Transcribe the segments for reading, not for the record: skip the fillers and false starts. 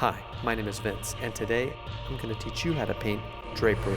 Hi, my name is Vince, and today I'm going to teach you how to paint drapery.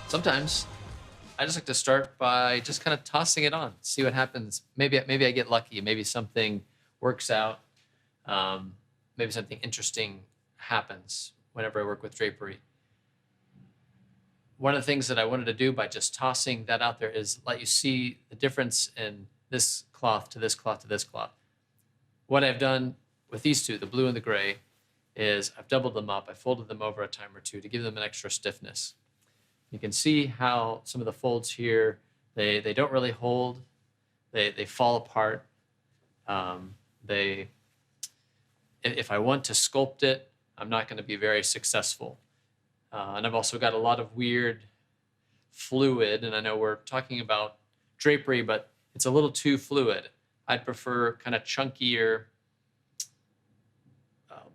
Sometimes I just like to start by just kind of tossing it on, see what happens. Maybe I get lucky. Maybe something works out. Maybe something interesting happens whenever I work with drapery. One of the things that I wanted to do by just tossing that out there is let you see the difference in this cloth to this cloth to this cloth. What I've done with these two, the blue and the gray, is I've doubled them up. I folded them over a time or two to give them an extra stiffness. You can see how some of the folds here, they don't really hold. They fall apart. If I want to sculpt it, I'm not going to be very successful. And I've also got a lot of weird fluid, and I know we're talking about drapery, but it's a little too fluid. I'd prefer kind of chunkier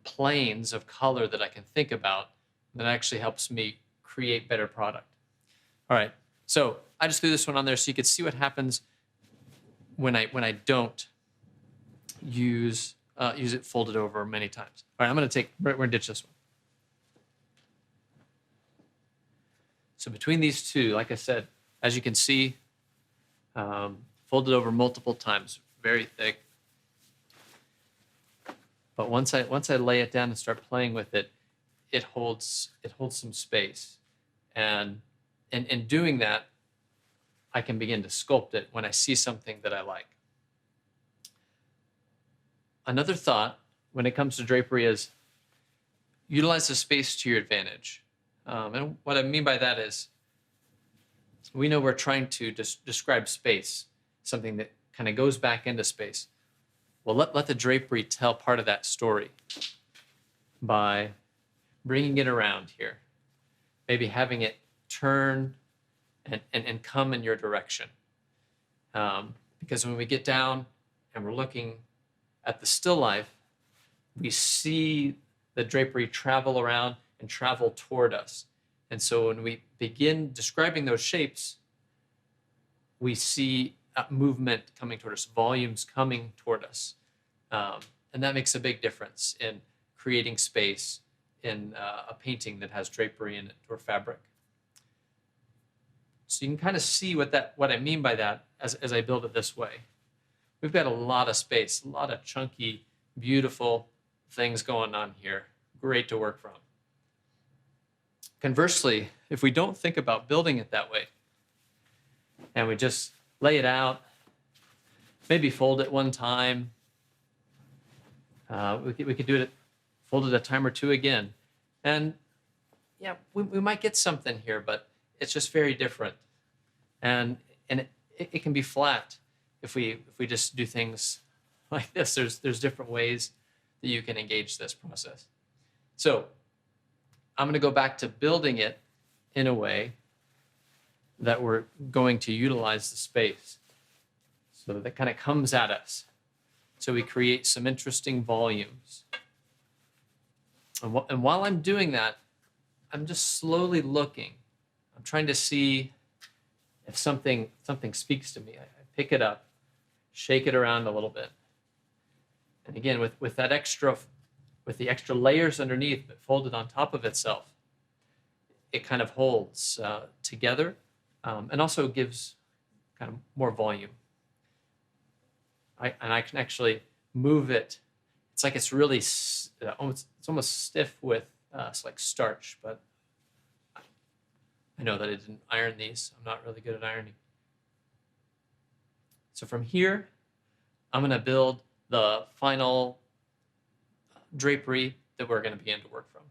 planes of color that I can think about that actually helps me create better product. All right, so I just threw this one on there so you could see what happens when I don't use it folded over many times. All right, we're gonna ditch this one. So between these two, like I said, as you can see, folded over multiple times, very thick. But once I lay it down and start playing with it, it holds some space. And in doing that, I can begin to sculpt it when I see something that I like. Another thought when it comes to drapery is utilize the space to your advantage. And what I mean by that is we know we're trying to describe space, something that kind of goes back into space. Well, let the drapery tell part of that story by bringing it around here, maybe having it turn and come in your direction. Because when we get down and we're looking at the still life, we see the drapery travel around and travel toward us. And so when we begin describing those shapes, we see movement coming toward us, volumes coming toward us. And that makes a big difference in creating space in a painting that has drapery in it or fabric. So you can kind of see what I mean by that as I build it this way. We've got a lot of space, a lot of chunky, beautiful things going on here. Great to work from. Conversely, if we don't think about building it that way, and we just lay it out, maybe fold it one time, we could do it, fold it a time or two again. And yeah, we might get something here, but it's just very different. And it can be flat if we just do things like this. There's different ways that you can engage this process. So I'm going to go back to building it in a way that we're going to utilize the space. So that kind of comes at us. So we create some interesting volumes. And while I'm doing that, I'm just slowly looking. I'm trying to see if something speaks to me. I pick it up, shake it around a little bit. And again, with the extra layers underneath, but folded on top of itself, it kind of holds together and also gives kind of more volume. I can actually move it. It's like it's really it's almost stiff with like starch, but I know that I didn't iron these. I'm not really good at ironing. So from here, I'm going to build the final drapery that we're going to begin to work from.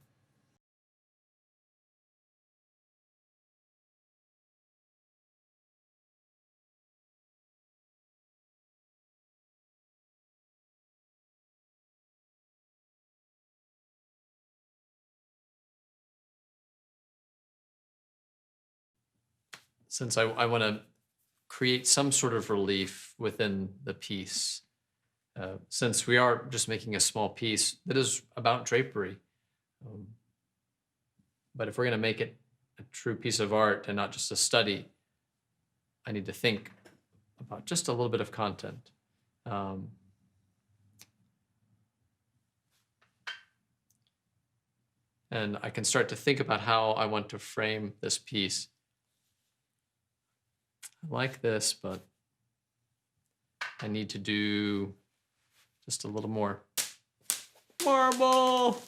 since I want to create some sort of relief within the piece, since we are just making a small piece that is about drapery. But if we're going to make it a true piece of art and not just a study, I need to think about just a little bit of content. And I can start to think about how I want to frame this piece. I like this, but I need to do just a little more marble.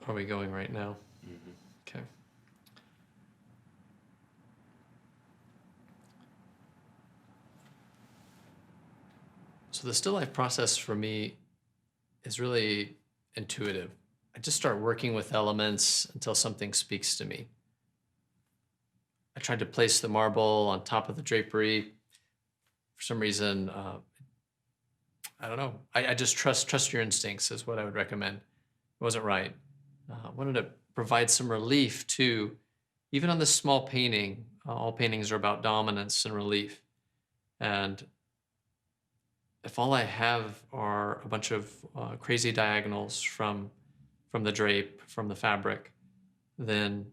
Are we going right now? Mm-hmm. Okay. So the still life process for me is really intuitive. I just start working with elements until something speaks to me. I tried to place the marble on top of the drapery. For some reason, I don't know. I just trust your instincts is what I would recommend. It wasn't right. I wanted to provide some relief too, even on this small painting. All paintings are about dominance and relief. And if all I have are a bunch of crazy diagonals from the drape, from the fabric, then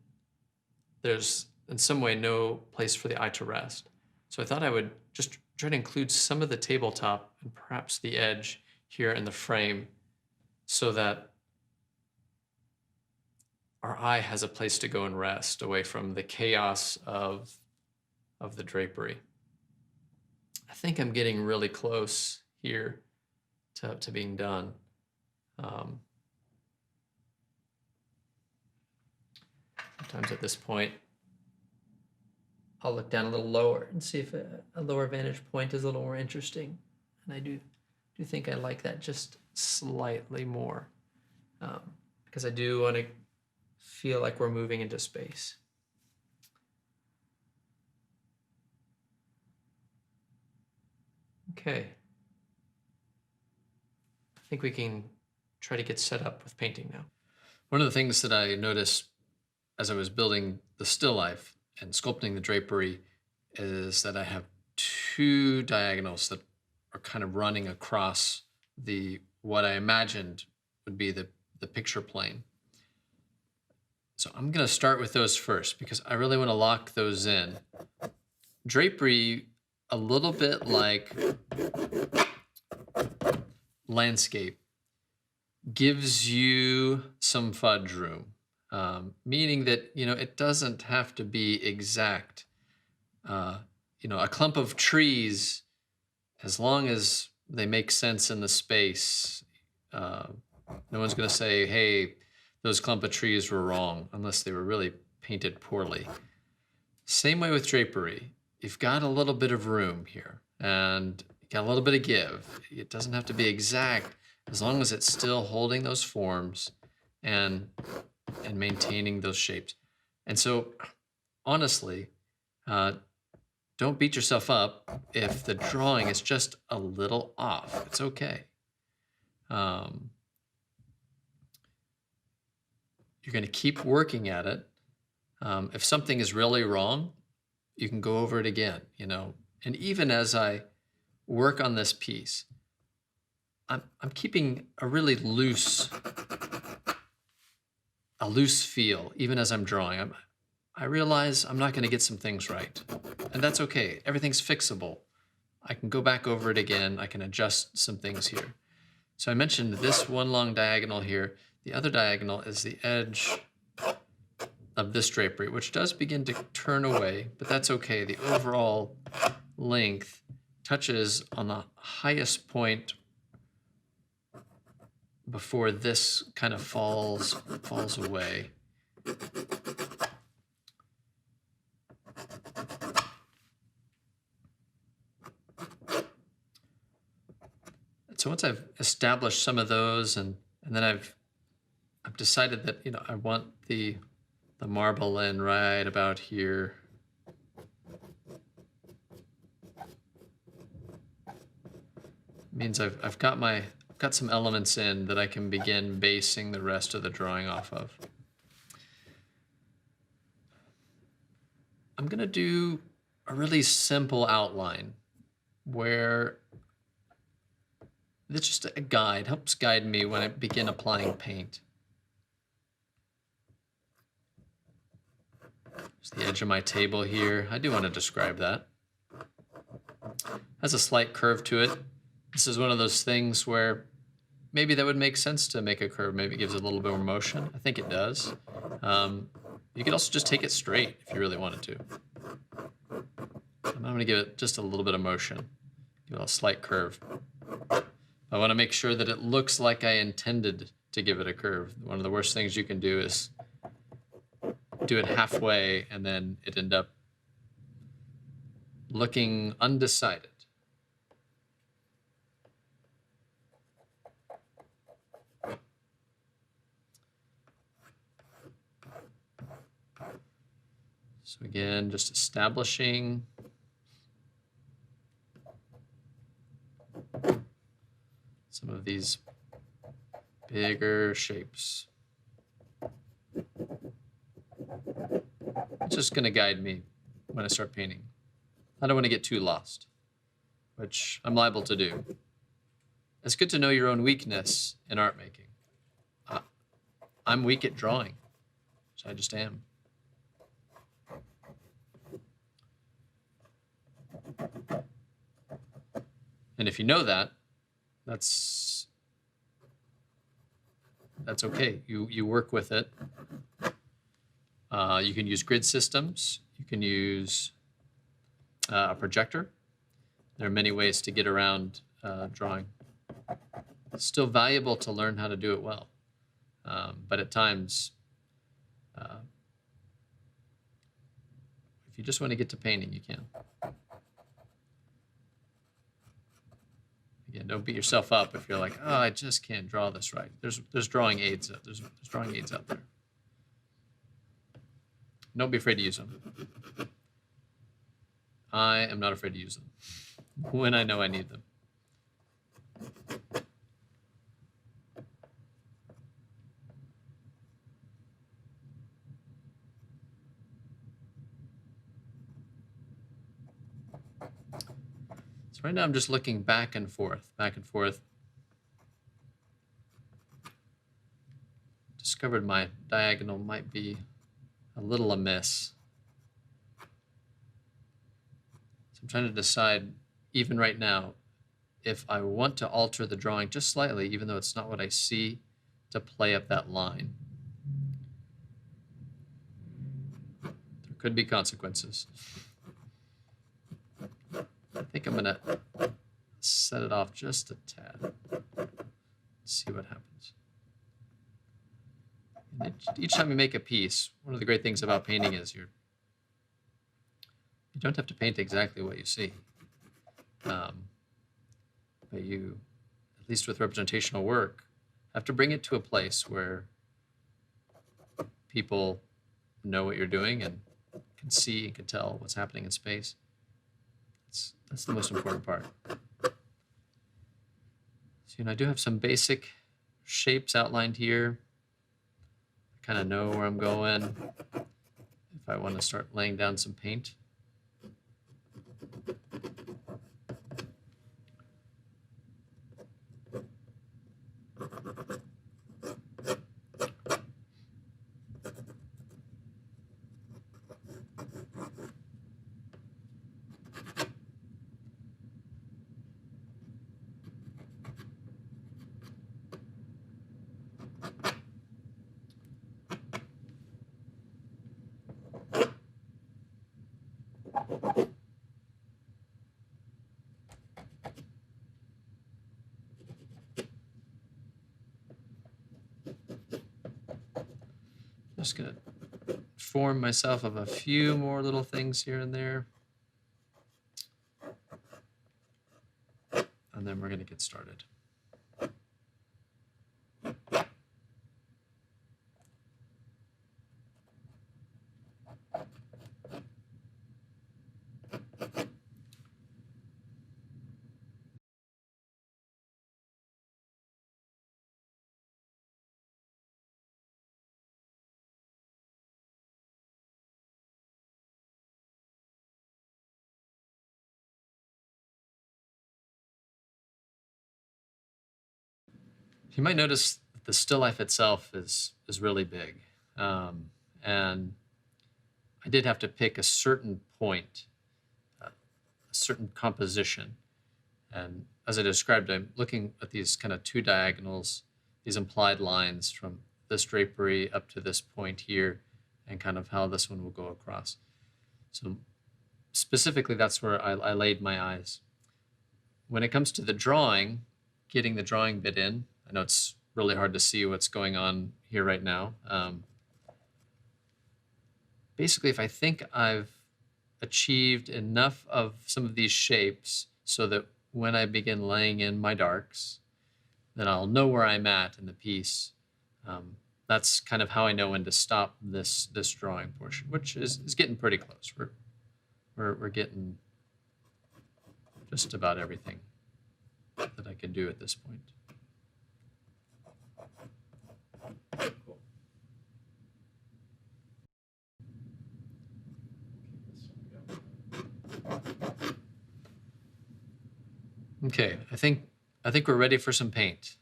there's in some way no place for the eye to rest. So I thought I would just try to include some of the tabletop and perhaps the edge here in the frame so that our eye has a place to go and rest away from the chaos of the drapery. I think I'm getting really close here to being done. Sometimes at this point, I'll look down a little lower and see if a lower vantage point is a little more interesting. And I do think I like that just slightly more because I do want to feel like we're moving into space. Okay. I think we can try to get set up with painting now. One of the things that I noticed as I was building the still life and sculpting the drapery is that I have two diagonals that are kind of running across what I imagined would be the picture plane. So I'm going to start with those first because I really want to lock those in. Drapery, a little bit like landscape, gives you some fudge room, meaning that, it doesn't have to be exact. A clump of trees, as long as they make sense in the space, no one's going to say, hey, those clump of trees were wrong, unless they were really painted poorly. Same way with drapery. You've got a little bit of room here, and got a little bit of give. It doesn't have to be exact as long as it's still holding those forms and maintaining those shapes. And so, honestly, don't beat yourself up if the drawing is just a little off. It's okay. You're going to keep working at it. If something is really wrong, you can go over it again, you know. And even as I work on this piece, I'm keeping a really loose feel, even as I'm drawing. I realize I'm not going to get some things right, and that's okay. Everything's fixable. I can go back over it again. I can adjust some things here. So I mentioned this one long diagonal here. The other diagonal is the edge of this drapery, which does begin to turn away, but that's okay. The overall length touches on the highest point before this kind of falls away. So once I've established some of those, and then I've decided that, you know, I want the marble in right about here. Means I've got some elements in that I can begin basing the rest of the drawing off of. I'm gonna do a really simple outline where it's just a guide, helps guide me when I begin applying paint. There's the edge of my table here. I do want to describe that. Has a slight curve to it. This is one of those things where maybe that would make sense to make a curve. Maybe it gives it a little bit more motion. I think it does. You could also just take it straight if you really wanted to. I'm going to give it just a little bit of motion. Give it a slight curve. I want to make sure that it looks like I intended to give it a curve. One of the worst things you can do is do it halfway and then it end up looking undecided. So again, just establishing some of these bigger shapes. It's just going to guide me when I start painting. I don't want to get too lost, which I'm liable to do. It's good to know your own weakness in art making. I'm weak at drawing, which I just am. And if you know that, that's okay. You work with it. You can use grid systems. You can use a projector. There are many ways to get around drawing. It's still valuable to learn how to do it well. But at times, if you just want to get to painting, you can. Again, don't beat yourself up if you're like, oh, I just can't draw this right. There's drawing aids. There's drawing aids out there. Don't be afraid to use them. I am not afraid to use them when I know I need them. So right now I'm just looking back and forth. Discovered my diagonal might be a little amiss. So I'm trying to decide, even right now, if I want to alter the drawing just slightly, even though it's not what I see, to play up that line. There could be consequences. I think I'm gonna set it off just a tad. See what happens. And each time you make a piece, one of the great things about painting is you don't have to paint exactly what you see. but you, at least with representational work, have to bring it to a place where people know what you're doing and can see and can tell what's happening in space. That's the most important part. So, I do have some basic shapes outlined here. I kind of know where I'm going if I want to start laying down some paint. Just gonna form myself of a few more little things here and there. And then we're gonna get started. You might notice that the still life itself is really big. And I did have to pick a certain point, a certain composition. And as I described, I'm looking at these kind of two diagonals, these implied lines from this drapery up to this point here, and kind of how this one will go across. So specifically, that's where I laid my eyes. When it comes to the drawing, getting the drawing bit in, I know it's really hard to see what's going on here right now. Basically, if I think I've achieved enough of some of these shapes so that when I begin laying in my darks, then I'll know where I'm at in the piece. That's kind of how I know when to stop this drawing portion, which is getting pretty close. We're getting just about everything that I can do at this point. Okay, I think we're ready for some paint.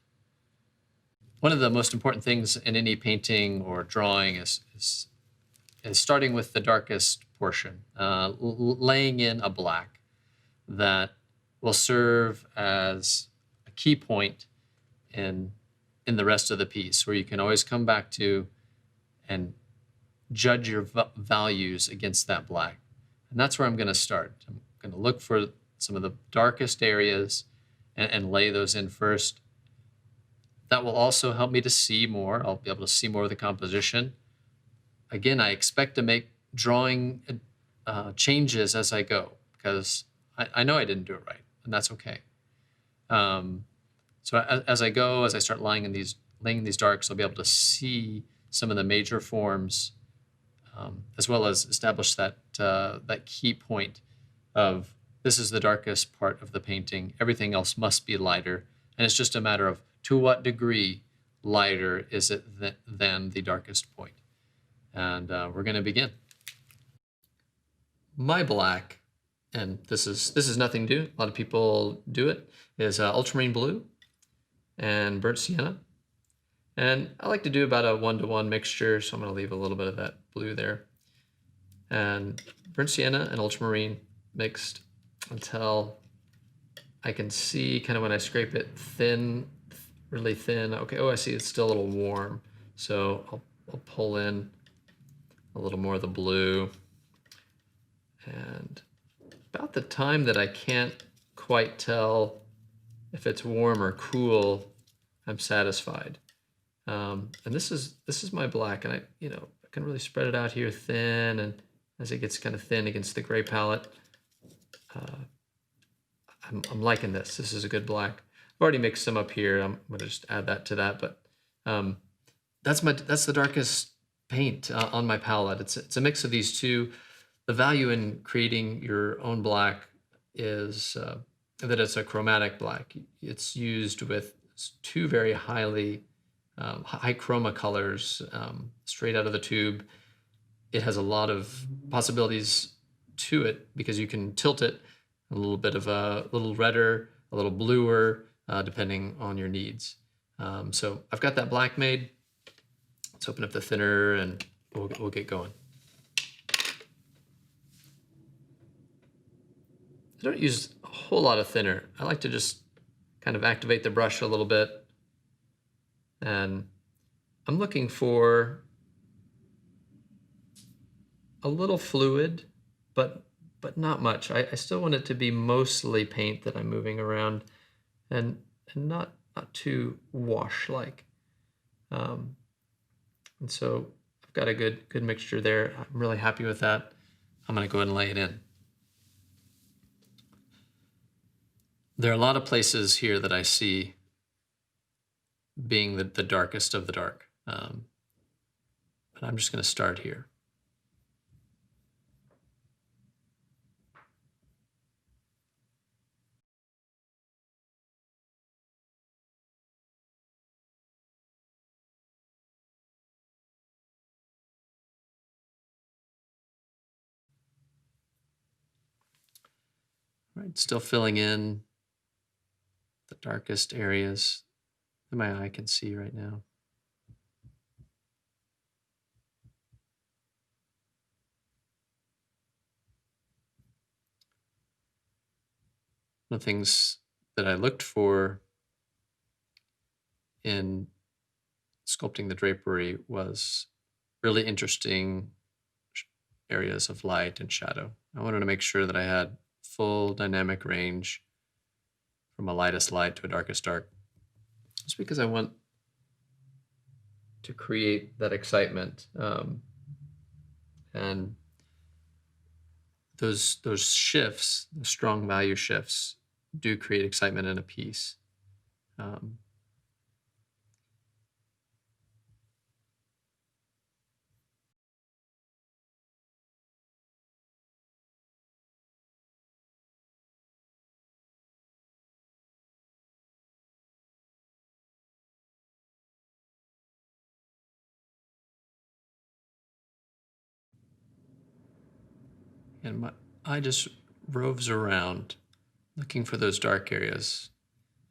One of the most important things in any painting or drawing is starting with the darkest portion, laying in a black that will serve as a key point in the rest of the piece, where you can always come back to and judge your values against that black. And that's where I'm going to start. I'm going to look for some of the darkest areas and lay those in first. That will also help me to see more. I'll be able to see more of the composition. Again, I expect to make drawing changes as I go, because I know I didn't do it right, and that's okay. So as I go, as I start laying in these darks, I'll be able to see some of the major forms, as well as establish that key point of this is the darkest part of the painting. Everything else must be lighter, and it's just a matter of to what degree lighter is it than the darkest point. And we're going to begin. My black, and this is nothing new. A lot of people do it. Is ultramarine blue and burnt sienna. And I like to do about a 1-to-1 mixture, so I'm going to leave a little bit of that blue there. And burnt sienna and ultramarine mixed until I can see kind of when I scrape it thin, really thin. Okay, oh, I see it's still a little warm. So I'll pull in a little more of the blue. And about the time that I can't quite tell if it's warm or cool, I'm satisfied. And this is my black, and I can really spread it out here thin, and as it gets kind of thin against the gray palette, I'm liking this. This is a good black. I've already mixed some up here. I'm gonna just add that to that, but that's the darkest paint on my palette. It's a mix of these two. The value in creating your own black is that it's a chromatic black. It's used with two very high chroma colors straight out of the tube. It has a lot of possibilities to it because you can tilt it a little bit of a little redder, a little bluer, depending on your needs. So I've got that black made. Let's open up the thinner and we'll get going. I don't use a whole lot of thinner. I like to just kind of activate the brush a little bit. And I'm looking for a little fluid, but not much. I still want it to be mostly paint that I'm moving around and not too wash-like. And so I've got a good mixture there. I'm really happy with that. I'm gonna go ahead and lay it in. There are a lot of places here that I see being the darkest of the dark. But I'm just gonna start here. All right, still filling in the darkest areas that my eye can see right now. One of the things that I looked for in sculpting the drapery was really interesting areas of light and shadow. I wanted to make sure that I had full dynamic range from a lightest light to a darkest dark. Just because I want to create that excitement. And those shifts, the strong value shifts, do create excitement in a piece. And my eye just roves around looking for those dark areas.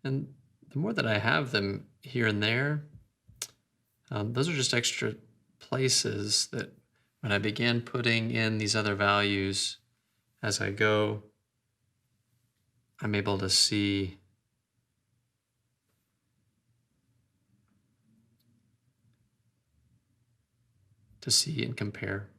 And the more that I have them here and there, those are just extra places that when I begin putting in these other values as I go, I'm able to see and compare.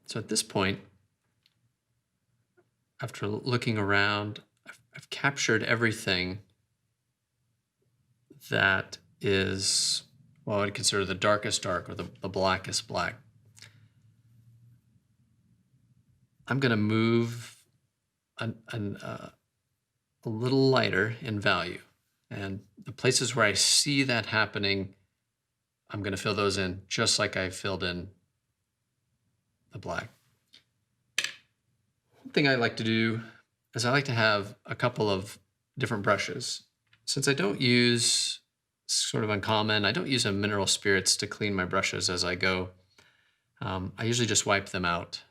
So at this point, after looking around, I've captured everything that is, well, I would consider the darkest dark or the blackest black. I'm going to move a little lighter in value. And the places where I see that happening, I'm going to fill those in just like I filled in the black. One thing I like to do is I like to have a couple of different brushes. Since I don't use, sort of uncommon, I don't use a mineral spirits to clean my brushes as I go. I usually just wipe them out.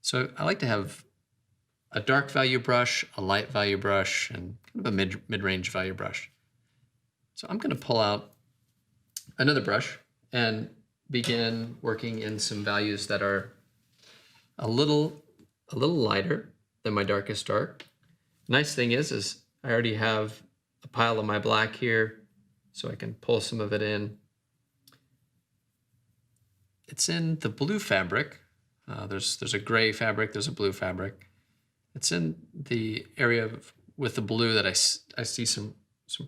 So I like to have a dark value brush, a light value brush, and kind of a mid-range value brush. So I'm going to pull out another brush and begin working in some values that are a little lighter than my darkest dark. Nice thing is I already have a pile of my black here, so I can pull some of it in. It's in the blue fabric. There's a gray fabric, there's a blue fabric. It's in the area of with the blue that I see some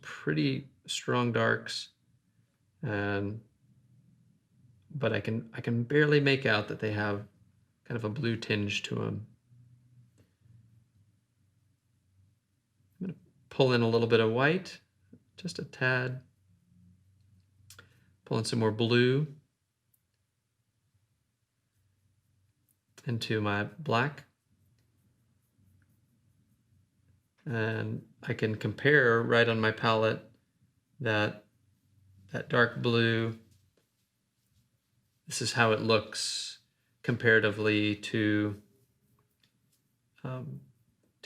pretty strong darks, but I can barely make out that they have kind of a blue tinge to them. I'm going to pull in a little bit of white, just a tad. Pull in some more blue into my black. And I can compare right on my palette that dark blue. This is how it looks comparatively to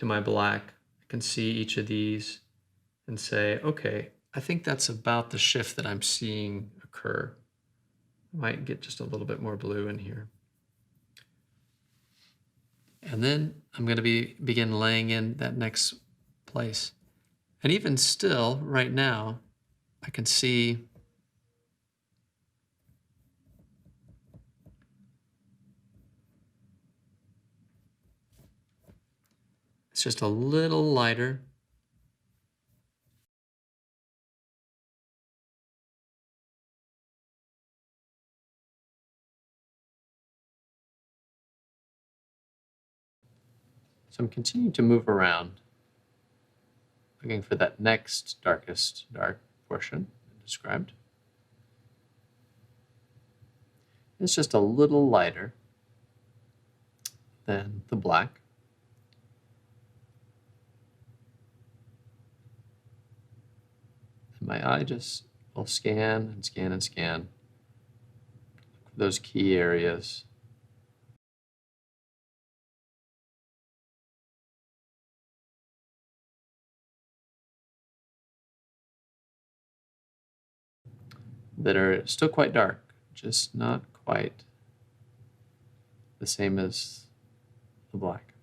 my black. I can see each of these and say, okay, I think that's about the shift that I'm seeing occur. I might get just a little bit more blue in here. And then I'm going to begin laying in that next place. And even still, right now, I can see it's just a little lighter. So I'm continuing to move around, looking for that next darkest dark portion described. It's just a little lighter than the black. And my eye just will scan and scan and scan for those key areas. That are still quite dark, just not quite the same as the black.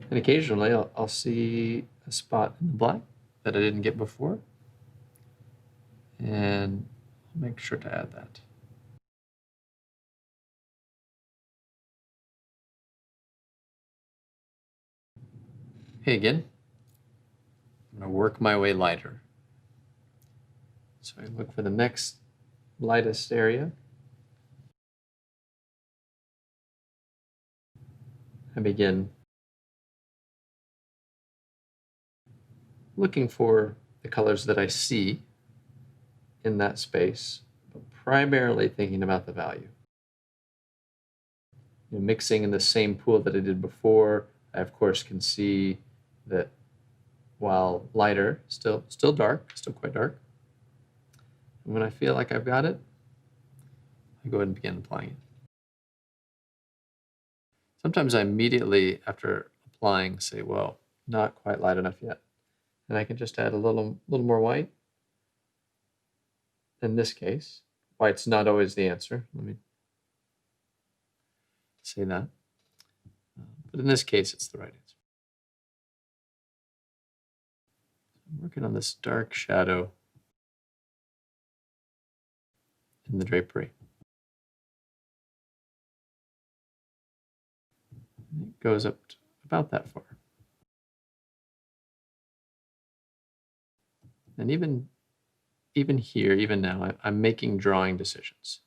And occasionally I'll see a spot in the black that I didn't get before, and I'll make sure to add that. Okay, again, I'm going to work my way lighter. So I look for the next lightest area. I begin looking for the colors that I see in that space, but primarily thinking about the value. Mixing in the same pool that I did before, I of course can see that while lighter, still dark, still quite dark. And when I feel like I've got it, I go ahead and begin applying it. Sometimes I immediately, after applying, say, well, not quite light enough yet. And I can just add a little more white. In this case, white's not always the answer. Let me say that. But in this case, it's the right answer. I'm working on this dark shadow in the drapery. It goes up to about that far. And even here, even now, I'm making drawing decisions.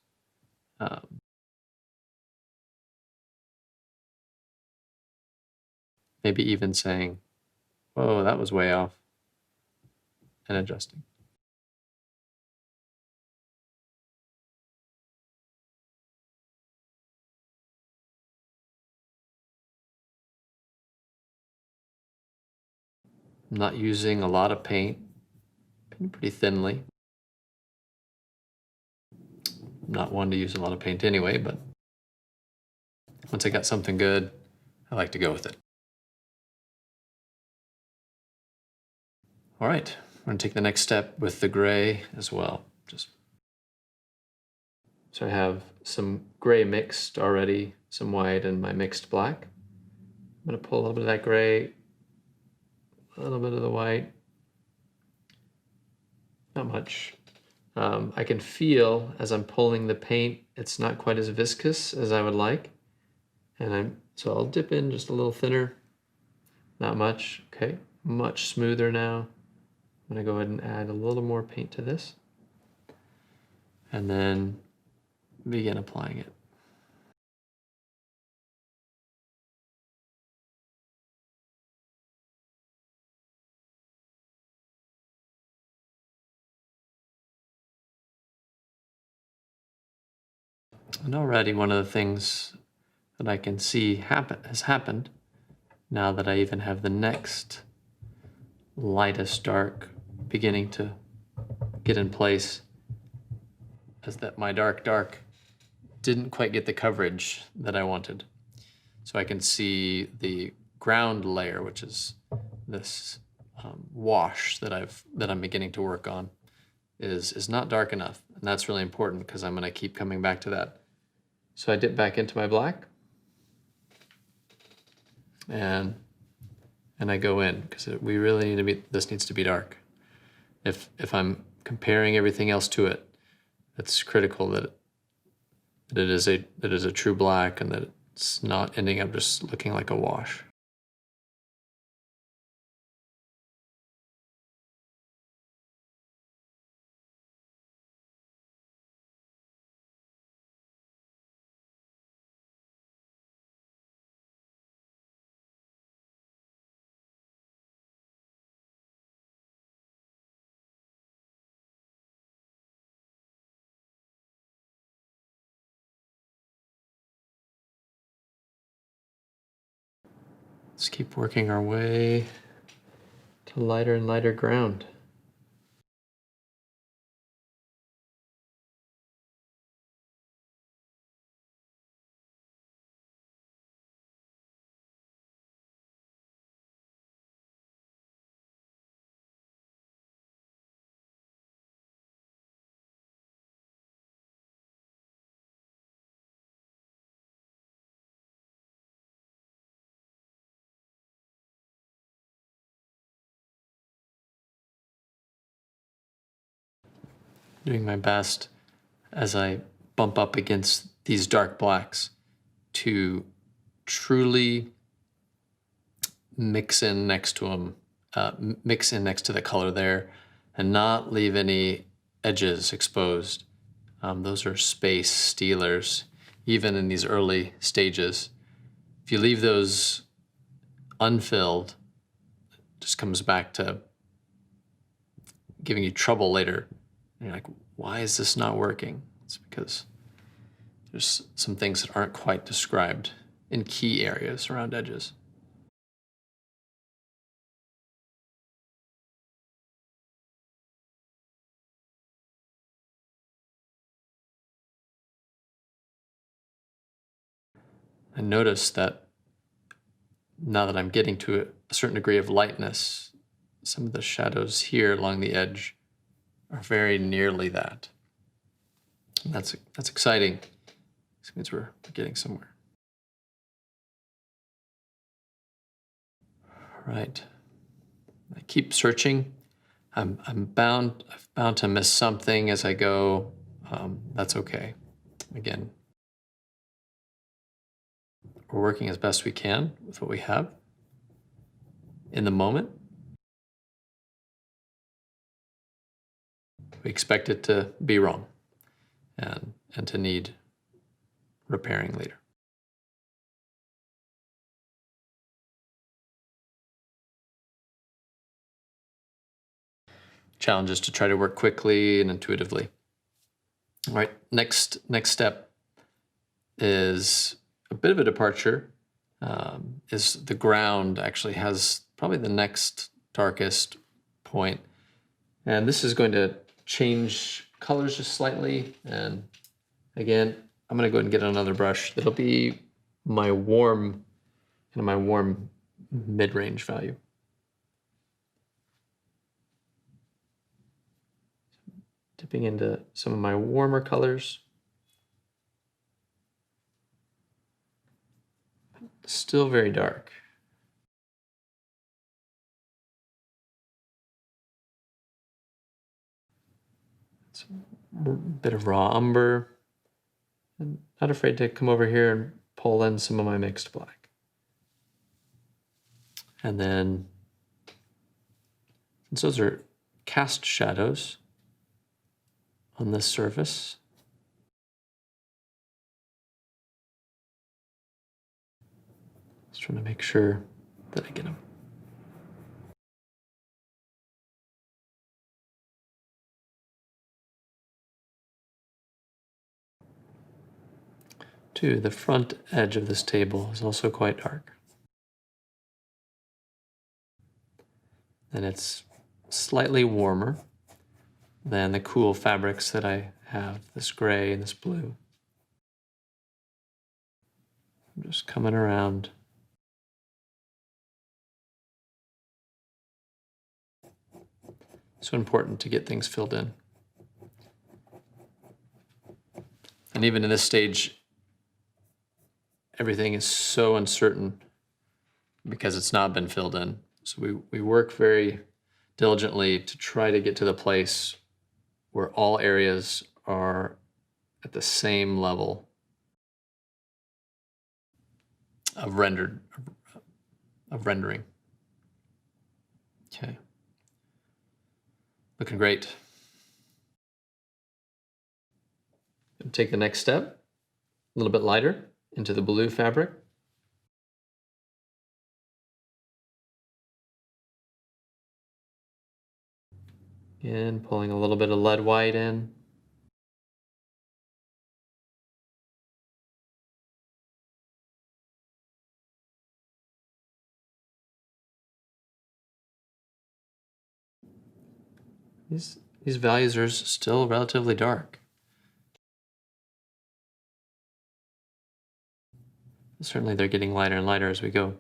Maybe even saying, whoa, that was way off, and adjusting. I'm not using a lot of paint, pretty thinly. I'm not one to use a lot of paint anyway, but once I got something good, I like to go with it. All right, I'm going to take the next step with the gray as well. So I have some gray mixed already, some white, and my mixed black. I'm going to pull a little bit of that gray, a little bit of the white. Not much. I can feel as I'm pulling the paint, it's not quite as viscous as I would like. So I'll dip in just a little thinner. Not much. Okay, much smoother now. I'm going to go ahead and add a little more paint to this. And then begin applying it. And already one of the things that I can see has happened now that I even have the next lightest dark beginning to get in place, is that my dark didn't quite get the coverage that I wanted. So I can see the ground layer, which is this wash that I'm beginning to work on, is not dark enough, and that's really important because I'm going to keep coming back to that. So I dip back into my black, and I go in because we really need to be. This needs to be dark. If I'm comparing everything else to it, it's critical that it is a true black and that it's not ending up just looking like a wash. Let's keep working our way to lighter and lighter ground. Doing my best as I bump up against these dark blacks to truly mix in next to them, mix in next to the color there, and not leave any edges exposed. Those are space stealers, even in these early stages. If you leave those unfilled, it just comes back to giving you trouble later. And you're like, why is this not working? It's because there's some things that aren't quite described in key areas around edges. I notice that now that I'm getting to a certain degree of lightness, some of the shadows here along the edge are very nearly that. And that's exciting. This means we're getting somewhere. All right. I keep searching. I'm bound to miss something as I go. That's okay. Again, we're working as best we can with what we have in the moment. We expect it to be wrong and to need repairing later. Challenge is to try to work quickly and intuitively. All right, next step is a bit of a departure. Is the ground actually has probably the next darkest point. And this is going to change colors just slightly. And again, I'm going to go ahead and get another brush. That'll be my warm mid-range value. Dipping into some of my warmer colors. Still very dark. bit of raw umber. I'm not afraid to come over here and pull in some of my mixed black. And then, since those are cast shadows on this surface, just trying to make sure that I get them. Two, the front edge of this table is also quite dark. And it's slightly warmer than the cool fabrics that I have, this gray and this blue. I'm just coming around. So important to get things filled in. And even in this stage, everything is so uncertain because it's not been filled in. So we work very diligently to try to get to the place where all areas are at the same level of rendering. Okay. Looking great. Take the next step, a little bit lighter, into the blue fabric. Again, pulling a little bit of lead white in. These values are still relatively dark. Certainly they're getting lighter and lighter as we go.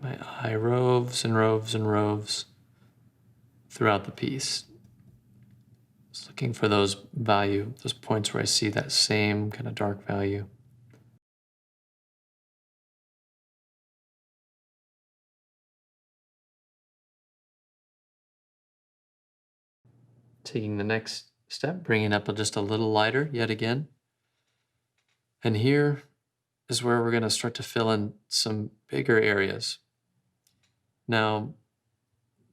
My eye roves and roves and roves throughout the piece. Just looking for those points where I see that same kind of dark value. Taking the next step, bringing up just a little lighter yet again. And here is where we're going to start to fill in some bigger areas. Now,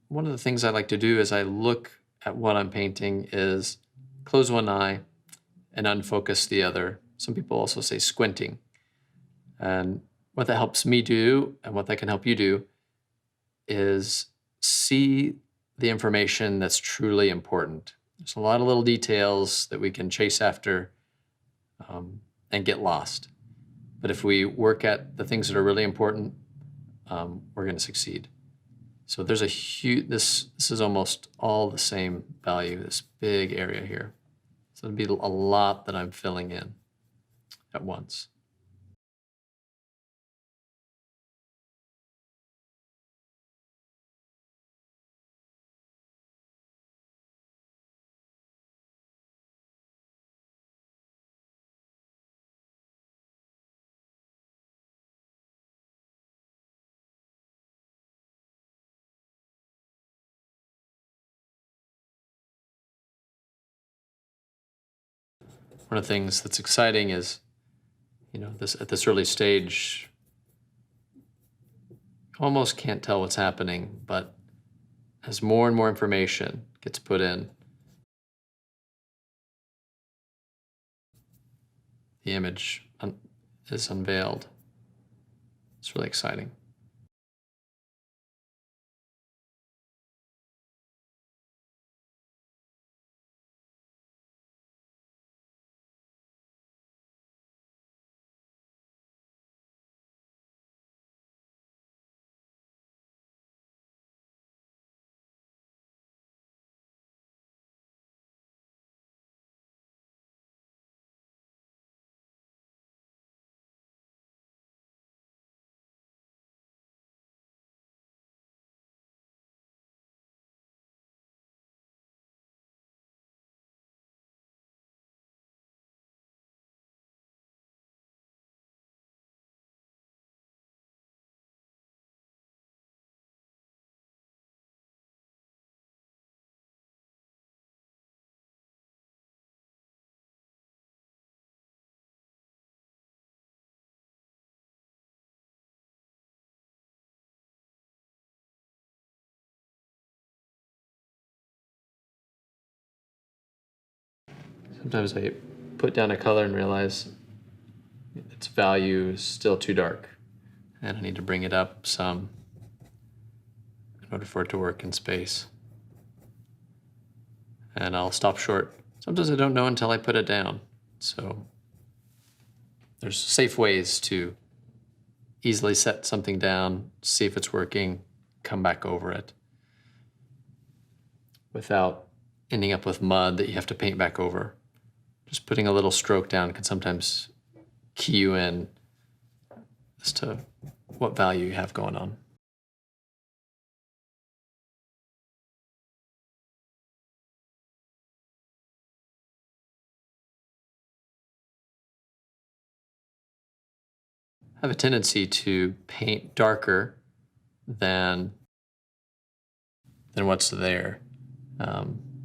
one of the things I like to do as I look at what I'm painting is close one eye and unfocus the other. Some people also say squinting. And what that helps me do, and what that can help you do, is see the information that's truly important. There's a lot of little details that we can chase after and get lost. But if we work at the things that are really important, we're going to succeed. So there's a huge, this is almost all the same value, this big area here. So it'll be a lot that I'm filling in at once. One of the things that's exciting is, at this early stage, you almost can't tell what's happening, but as more and more information gets put in, the image is unveiled. It's really exciting. Sometimes I put down a color and realize its value is still too dark, and I need to bring it up some in order for it to work in space. And I'll stop short. Sometimes I don't know until I put it down. So there's safe ways to easily set something down, see if it's working, come back over it without ending up with mud that you have to paint back over. Just putting a little stroke down can sometimes key you in as to what value you have going on. I have a tendency to paint darker than what's there,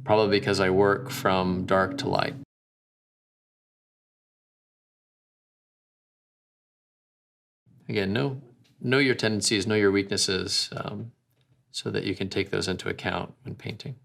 probably because I work from dark to light. Again, know your tendencies, know your weaknesses, so that you can take those into account when painting.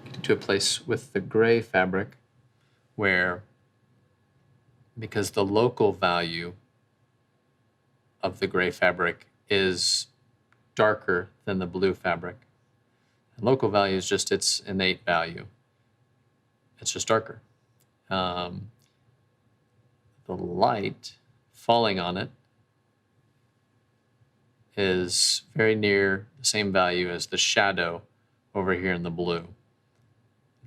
Getting to a place with the gray fabric where, because the local value of the gray fabric is darker than the blue fabric, And local value is just its innate value. It's just darker. The light falling on it is very near the same value as the shadow over here in the blue.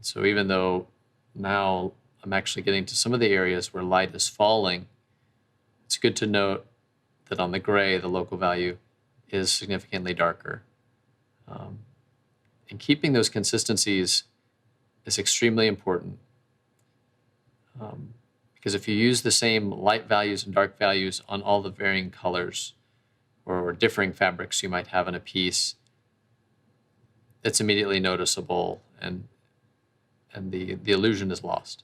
So even though now I'm actually getting to some of the areas where light is falling, it's good to note that on the gray, the local value is significantly darker. And keeping those consistencies is extremely important. Because if you use the same light values and dark values on all the varying colors or differing fabrics you might have in a piece, it's immediately noticeable and the illusion is lost.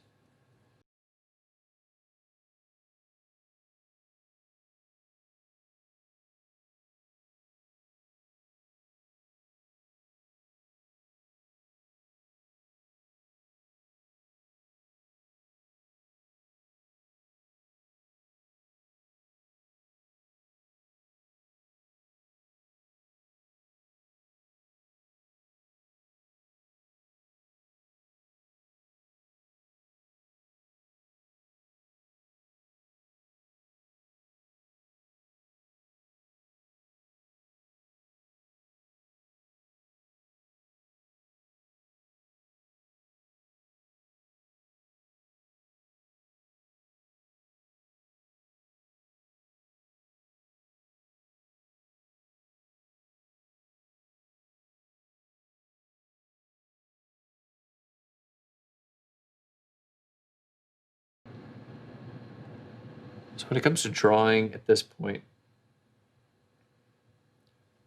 So when it comes to drawing at this point,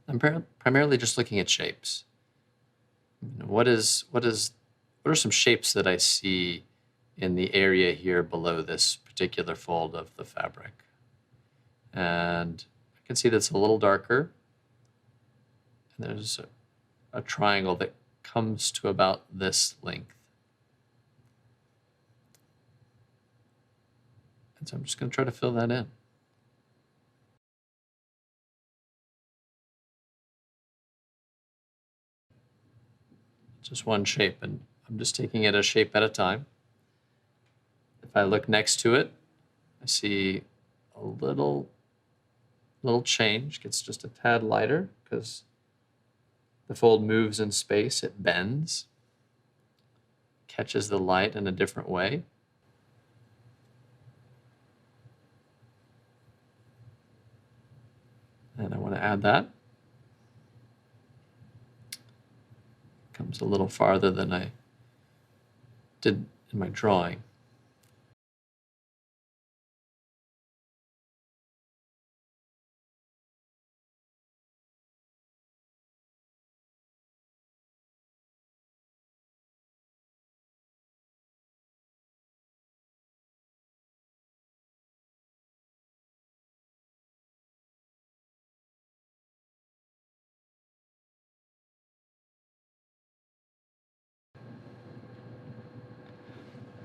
I'm primarily just looking at shapes. What are some shapes that I see in the area here below this particular fold of the fabric? And I can see that's a little darker. And there's a triangle that comes to about this length. And so I'm just going to try to fill that in. Just one shape, and I'm just taking it a shape at a time. If I look next to it, I see a little change. Gets just a tad lighter because the fold moves in space. It bends, catches the light in a different way. And I want to add that. Comes a little farther than I did in my drawing.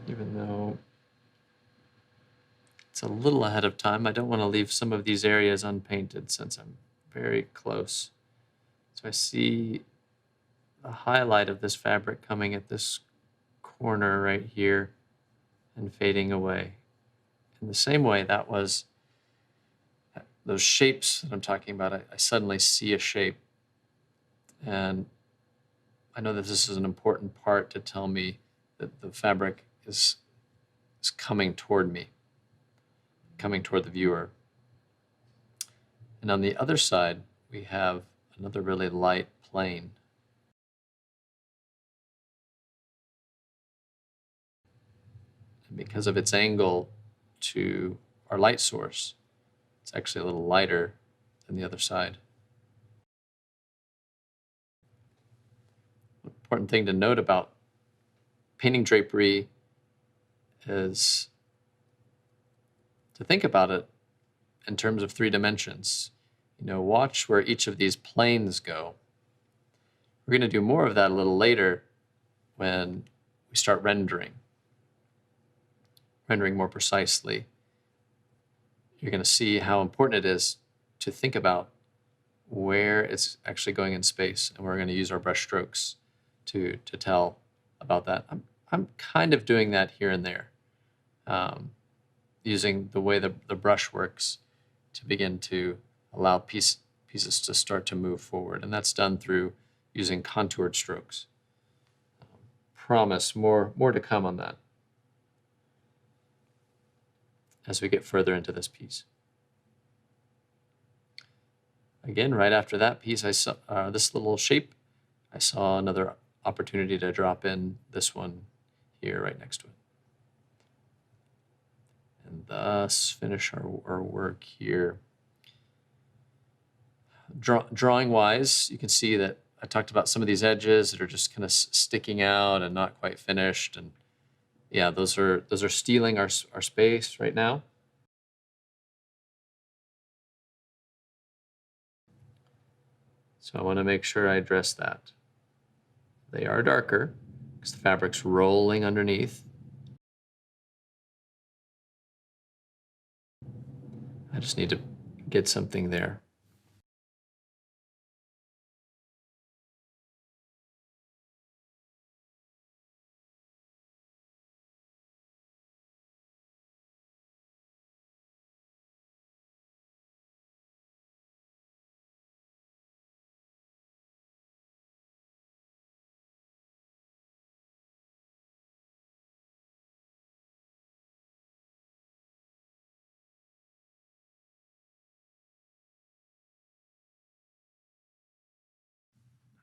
Even though it's a little ahead of time, I don't want to leave some of these areas unpainted since I'm very close. So I see the highlight of this fabric coming at this corner right here and fading away. In the same way, that was those shapes that I'm talking about. I suddenly see a shape, and I know that this is an important part to tell me that the fabric is coming toward me, coming toward the viewer. And on the other side, we have another really light plane. And because of its angle to our light source, it's actually a little lighter than the other side. An important thing to note about painting drapery is to think about it in terms of 3 dimensions. Watch where each of these planes go. We're going to do more of that a little later when we start rendering more precisely. You're going to see how important it is to think about where it's actually going in space, and we're going to use our brush strokes to tell about that. I'm kind of doing that here and there, using the way the brush works to begin to allow pieces to start to move forward, and that's done through using contoured strokes. Promise more to come on that as we get further into this piece. Again, right after that piece, I saw this little shape. I saw another opportunity to drop in this one here right next to it. And thus finish our work here. Drawing wise, you can see that I talked about some of these edges that are just kind of sticking out and not quite finished. And yeah, those are stealing our space right now. So I want to make sure I address that. They are darker because the fabric's rolling underneath. I just need to get something there.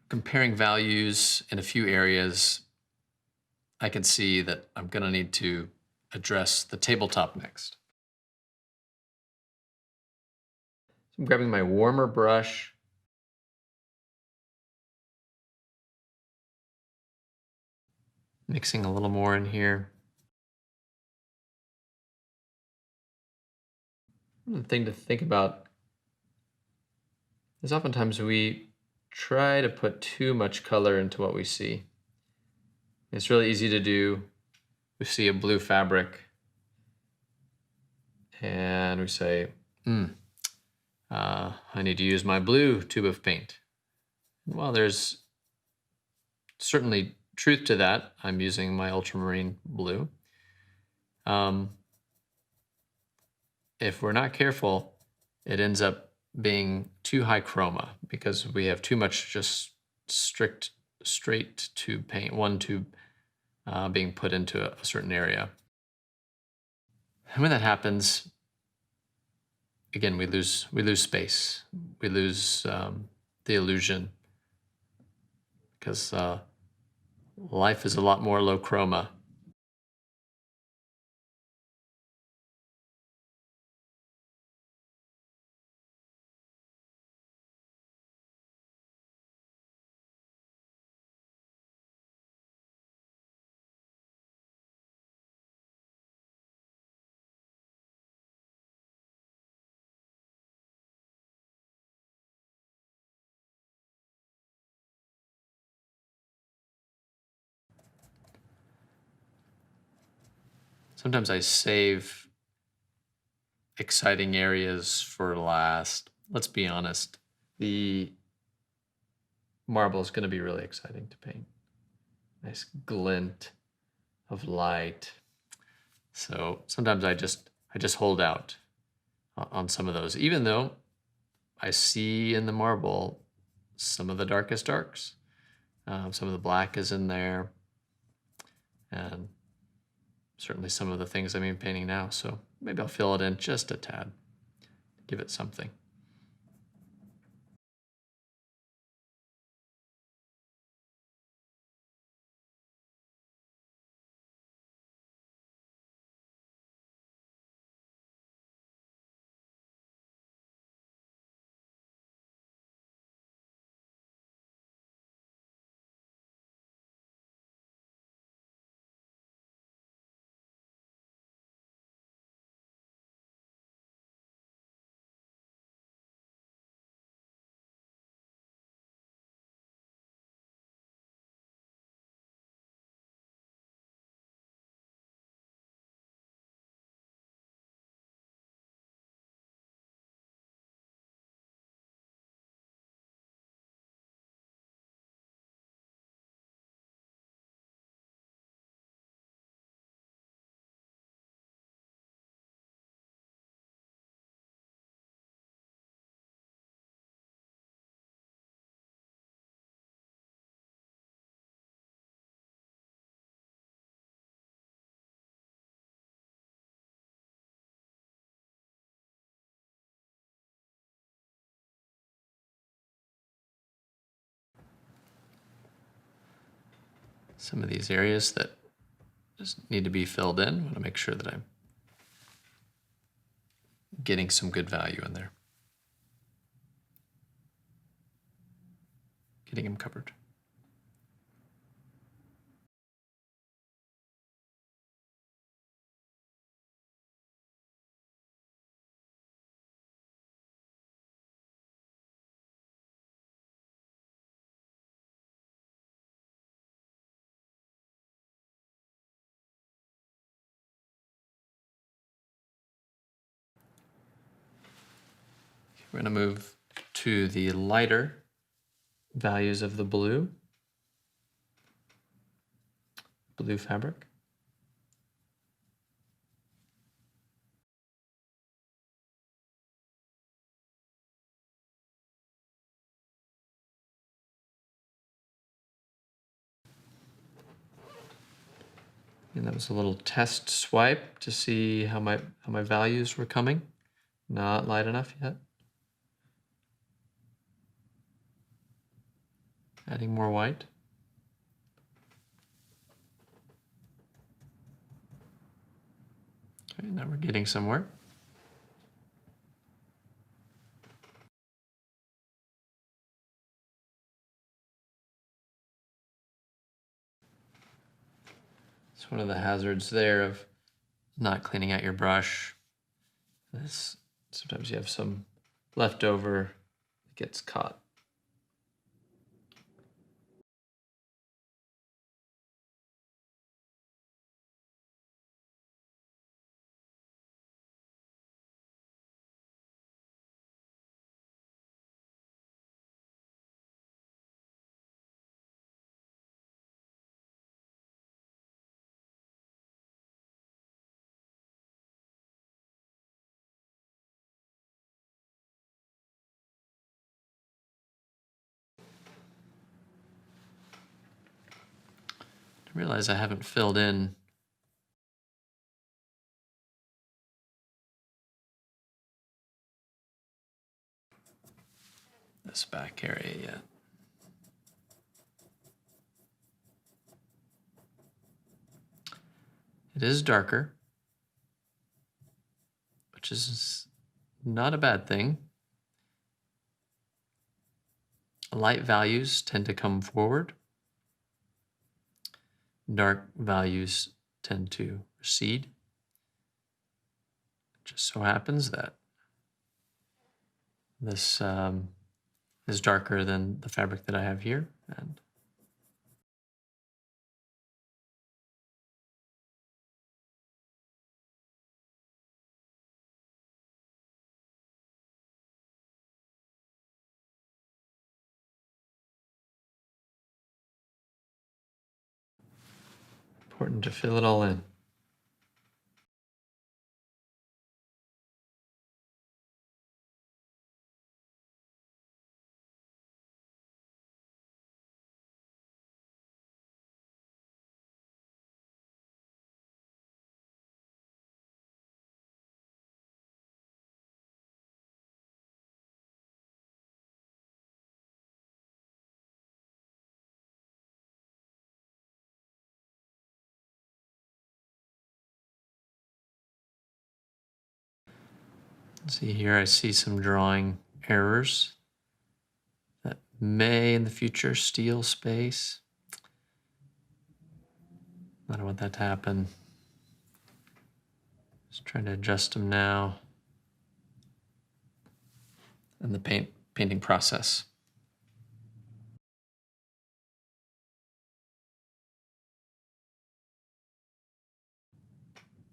Comparing values in a few areas, I can see that I'm going to need to address the tabletop next. So I'm grabbing my warmer brush. Mixing a little more in here. The thing to think about is oftentimes we try to put too much color into what we see. It's really easy to do. We see a blue fabric and we say, I need to use my blue tube of paint. Well, there's certainly truth to that. I'm using my ultramarine blue. If we're not careful, it ends up being too high chroma because we have too much just straight tube paint, one tube being put into a certain area. And when that happens, again, we lose space. We lose the illusion because life is a lot more low chroma. Sometimes I save exciting areas for last. Let's be honest. The marble is going to be really exciting to paint. Nice glint of light. So sometimes I just hold out on some of those, even though I see in the marble some of the darkest darks. Some of the black is in there, and certainly some of the things I'm painting now. So maybe I'll fill it in just a tad, give it something. some of these areas that just need to be filled in. I want to make sure that I'm getting some good value in there. Getting them covered. We're going to move to the lighter values of the blue fabric. And that was a little test swipe to see how my values were coming. Not light enough yet. Adding more white. Okay, now we're getting somewhere. It's one of the hazards there of not cleaning out your brush. Sometimes you have some leftover that gets caught. I realize I haven't filled in this back area yet. It is darker, which is not a bad thing. Light values tend to come forward. Dark values tend to recede. It just so happens that this is darker than the fabric that I have here, and important to fill it all in. See here, I see some drawing errors that may in the future steal space. I don't want that to happen. Just trying to adjust them now in the painting process.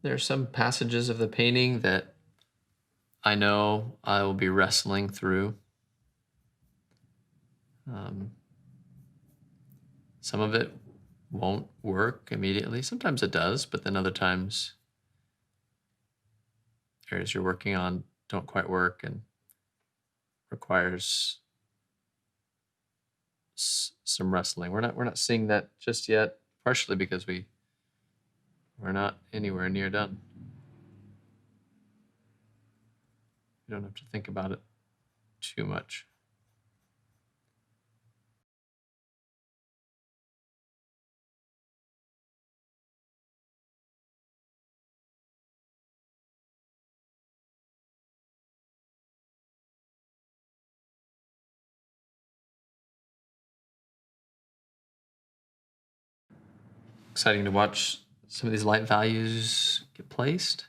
There are some passages of the painting that I know I will be wrestling through. Some of it won't work immediately. Sometimes it does, but then other times areas you're working on don't quite work and requires some wrestling. We're not seeing that just yet, partially because we're not anywhere near done. You don't have to think about it too much. exciting to watch some of these light values get placed.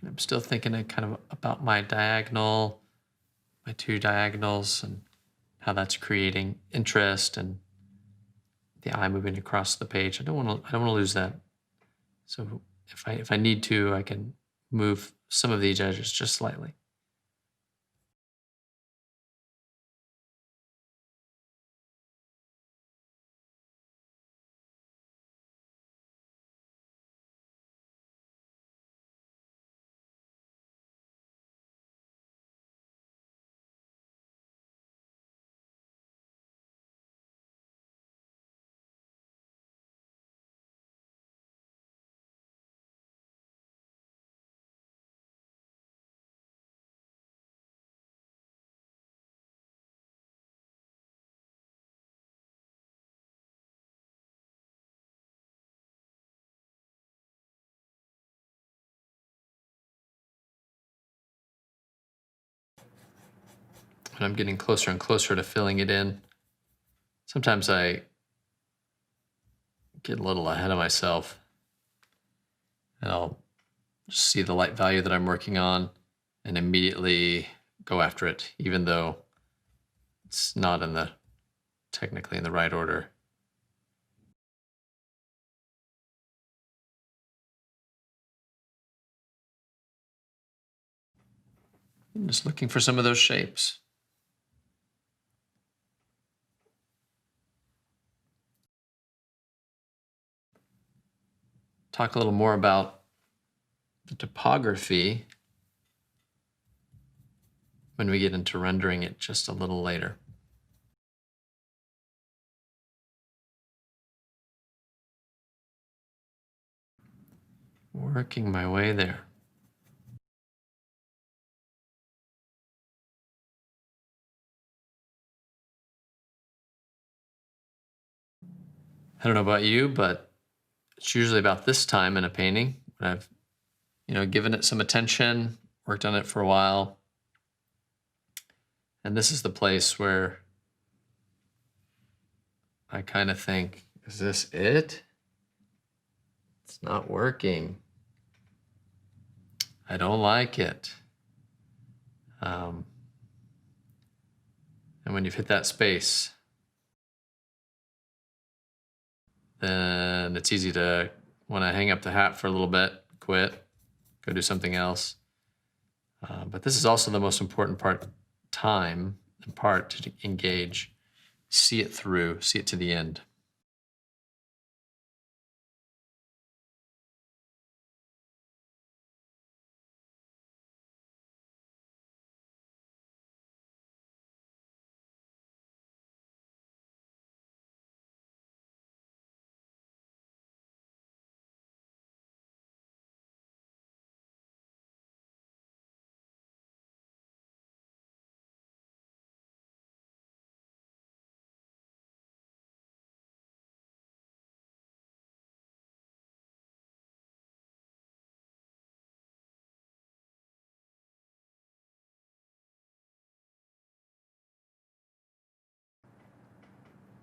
I'm still thinking kind of about my diagonal, my two diagonals, and how that's creating interest and the eye moving across the page. I don't want to lose that. So if I need to, I can move some of these edges just slightly. And I'm getting closer and closer to filling it in. Sometimes I get a little ahead of myself and I'll just see the light value that I'm working on and immediately go after it, even though it's not technically in the right order. I'm just looking for some of those shapes. Talk a little more about the topography when we get into rendering it just a little later. Working my way there. I don't know about you, but it's usually about this time in a painting when I've, given it some attention, worked on it for a while. And this is the place where I kind of think, is this it? It's not working. I don't like it. And when you've hit that space, then it's easy to want to hang up the hat for a little bit, quit, go do something else. But this is also the most important part, time and part to engage, see it through, see it to the end.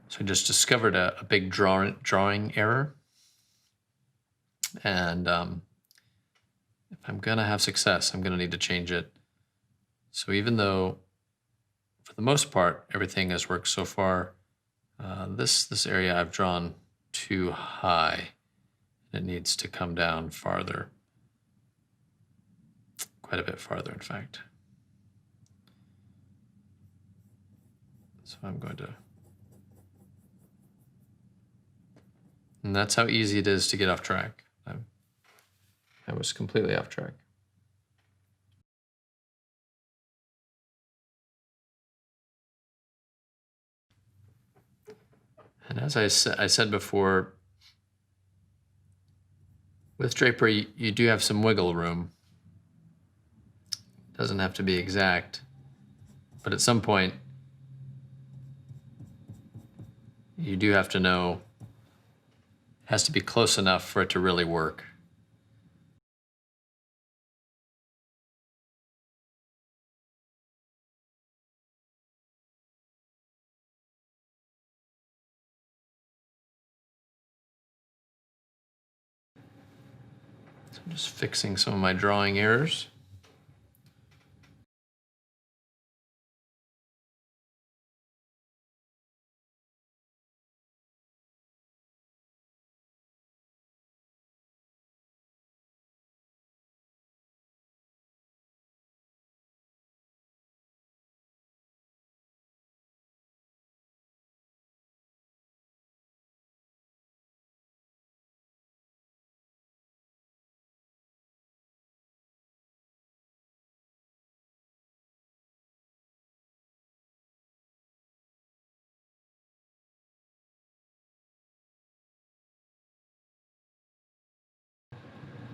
So I just discovered a big drawing error. And if I'm gonna have success, I'm gonna need to change it. So even though, for the most part, everything has worked so far, this area I've drawn too high. It needs to come down farther, quite a bit farther, in fact. So I'm going to, and that's how easy it is to get off track. I was completely off track. And as I said before, with drapery, you do have some wiggle room. It doesn't have to be exact, but at some point, you do have to know, it has to be close enough for it to really work. Just fixing some of my drawing errors.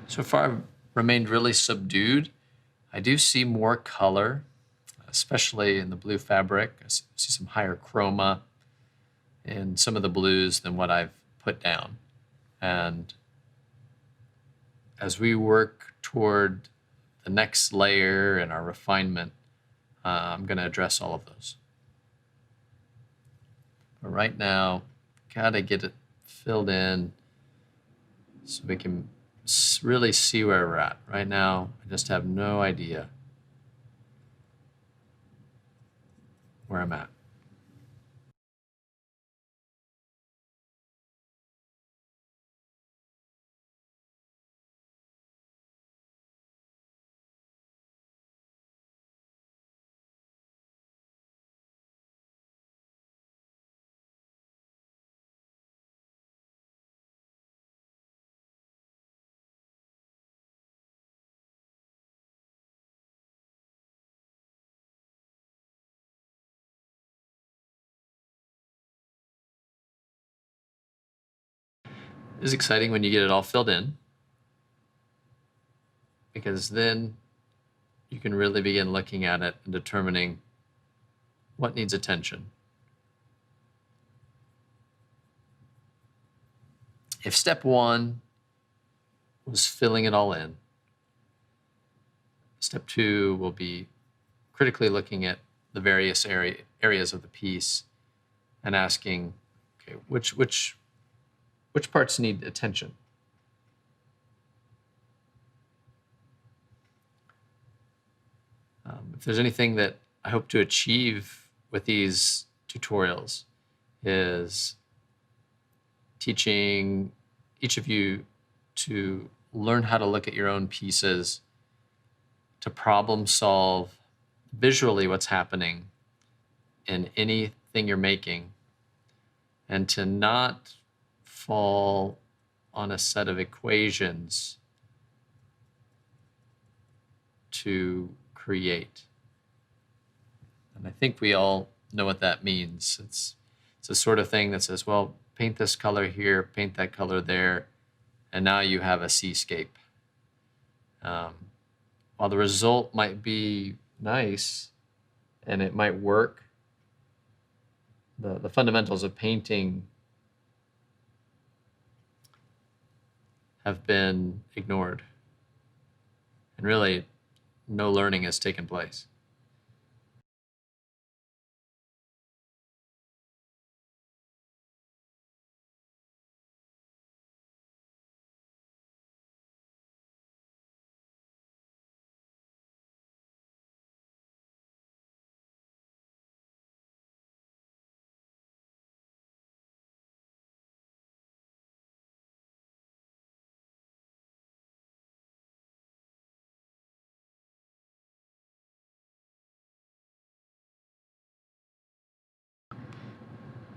So far, I've remained really subdued. I do see more color, especially in the blue fabric. I see some higher chroma in some of the blues than what I've put down. And as we work toward the next layer and our refinement, I'm going to address all of those. But right now, gotta get it filled in so we can really see where we're at. Right now, I just have no idea where I'm at. It's exciting when you get it all filled in, because then you can really begin looking at it and determining what needs attention. If step one was filling it all in, step two will be critically looking at the various areas of the piece and asking, okay, which parts need attention? If there's anything that I hope to achieve with these tutorials, is teaching each of you to learn how to look at your own pieces, to problem solve visually what's happening in anything you're making, and to not fall on a set of equations to create. And I think we all know what that means. It's the sort of thing that says, well, paint this color here, paint that color there, and now you have a seascape. While the result might be nice and it might work, the fundamentals of painting have been ignored. And really, no learning has taken place.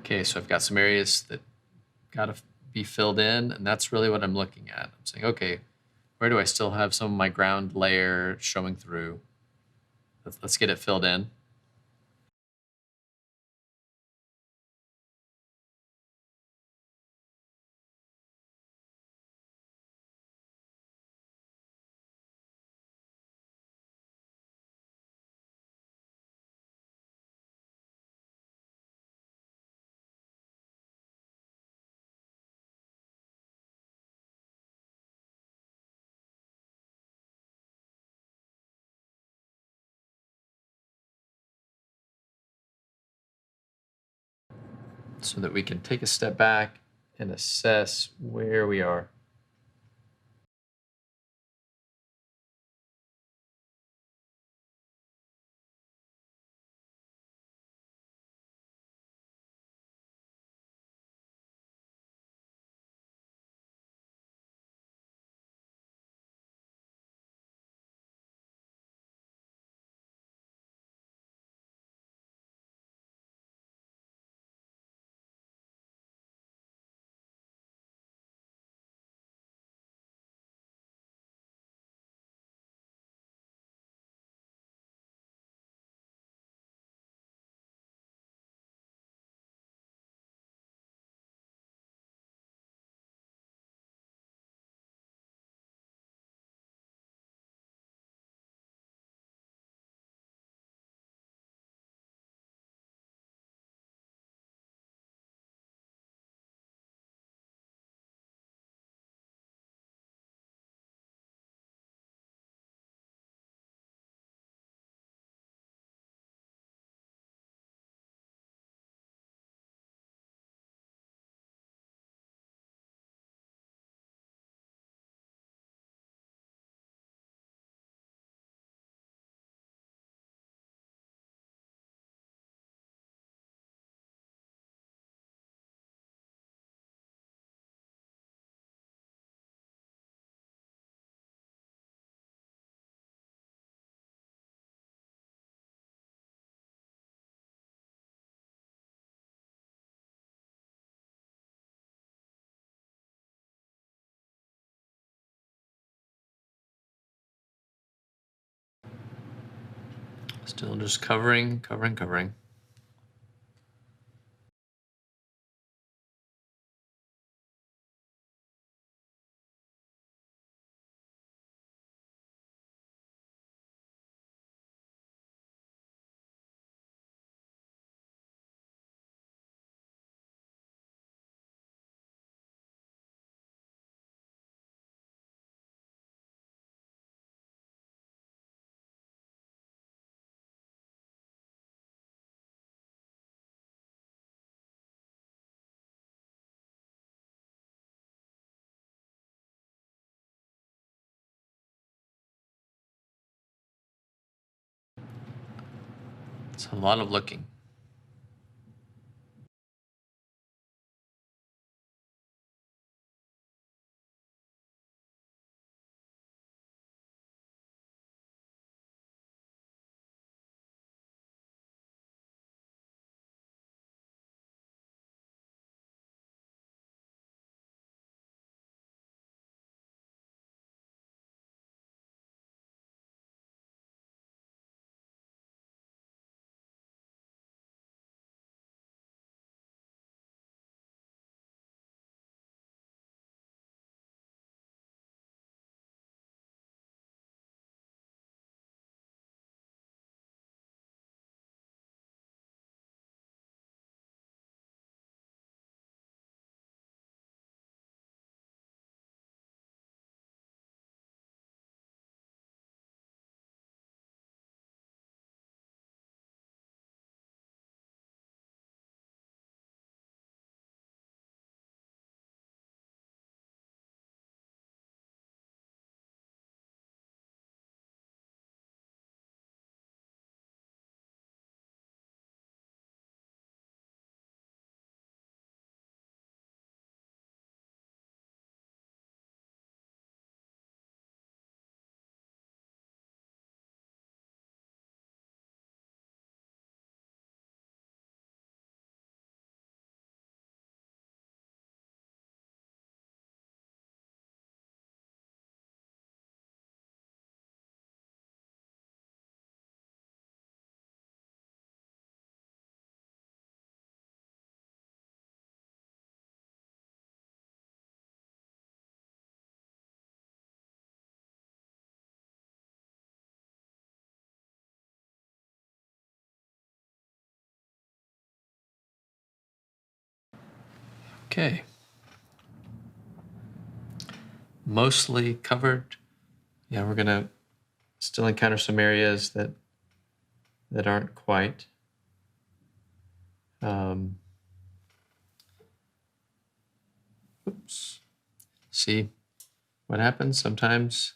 Okay, so I've got some areas that got to be filled in, and that's really what I'm looking at. I'm saying, okay, where do I still have some of my ground layer showing through? Let's get it filled in. So that we can take a step back and assess where we are. Still just covering. It's a lot of looking. Okay. Mostly covered. Yeah, we're gonna still encounter some areas that aren't quite. Oops. See what happens? Sometimes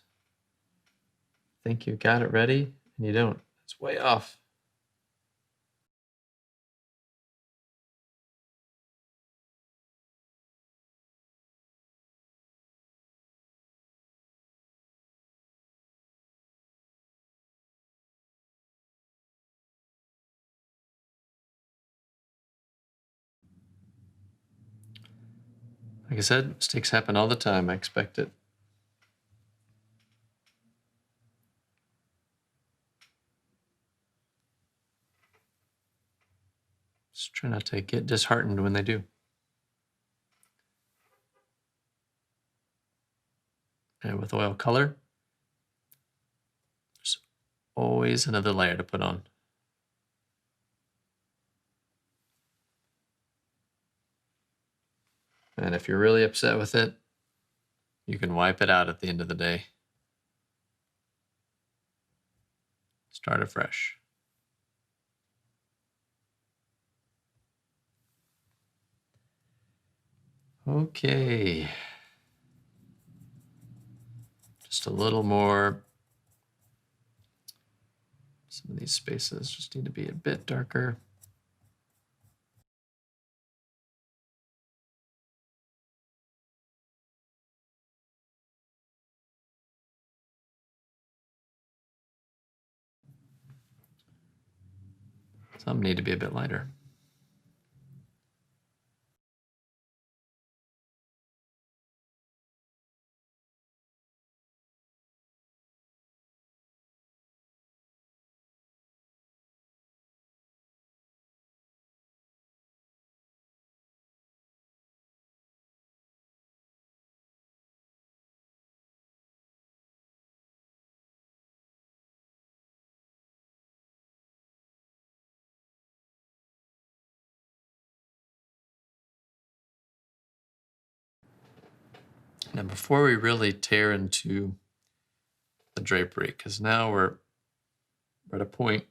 think you've got it ready and you don't. It's way off. Like I said, mistakes happen all the time. I expect it. Just try not to get disheartened when they do. And with oil color, there's always another layer to put on. And if you're really upset with it, you can wipe it out at the end of the day. Start afresh. Okay. Just a little more. Some of these spaces just need to be a bit darker. Some need to be a bit lighter. And before we really tear into the drapery, because now we're at a point,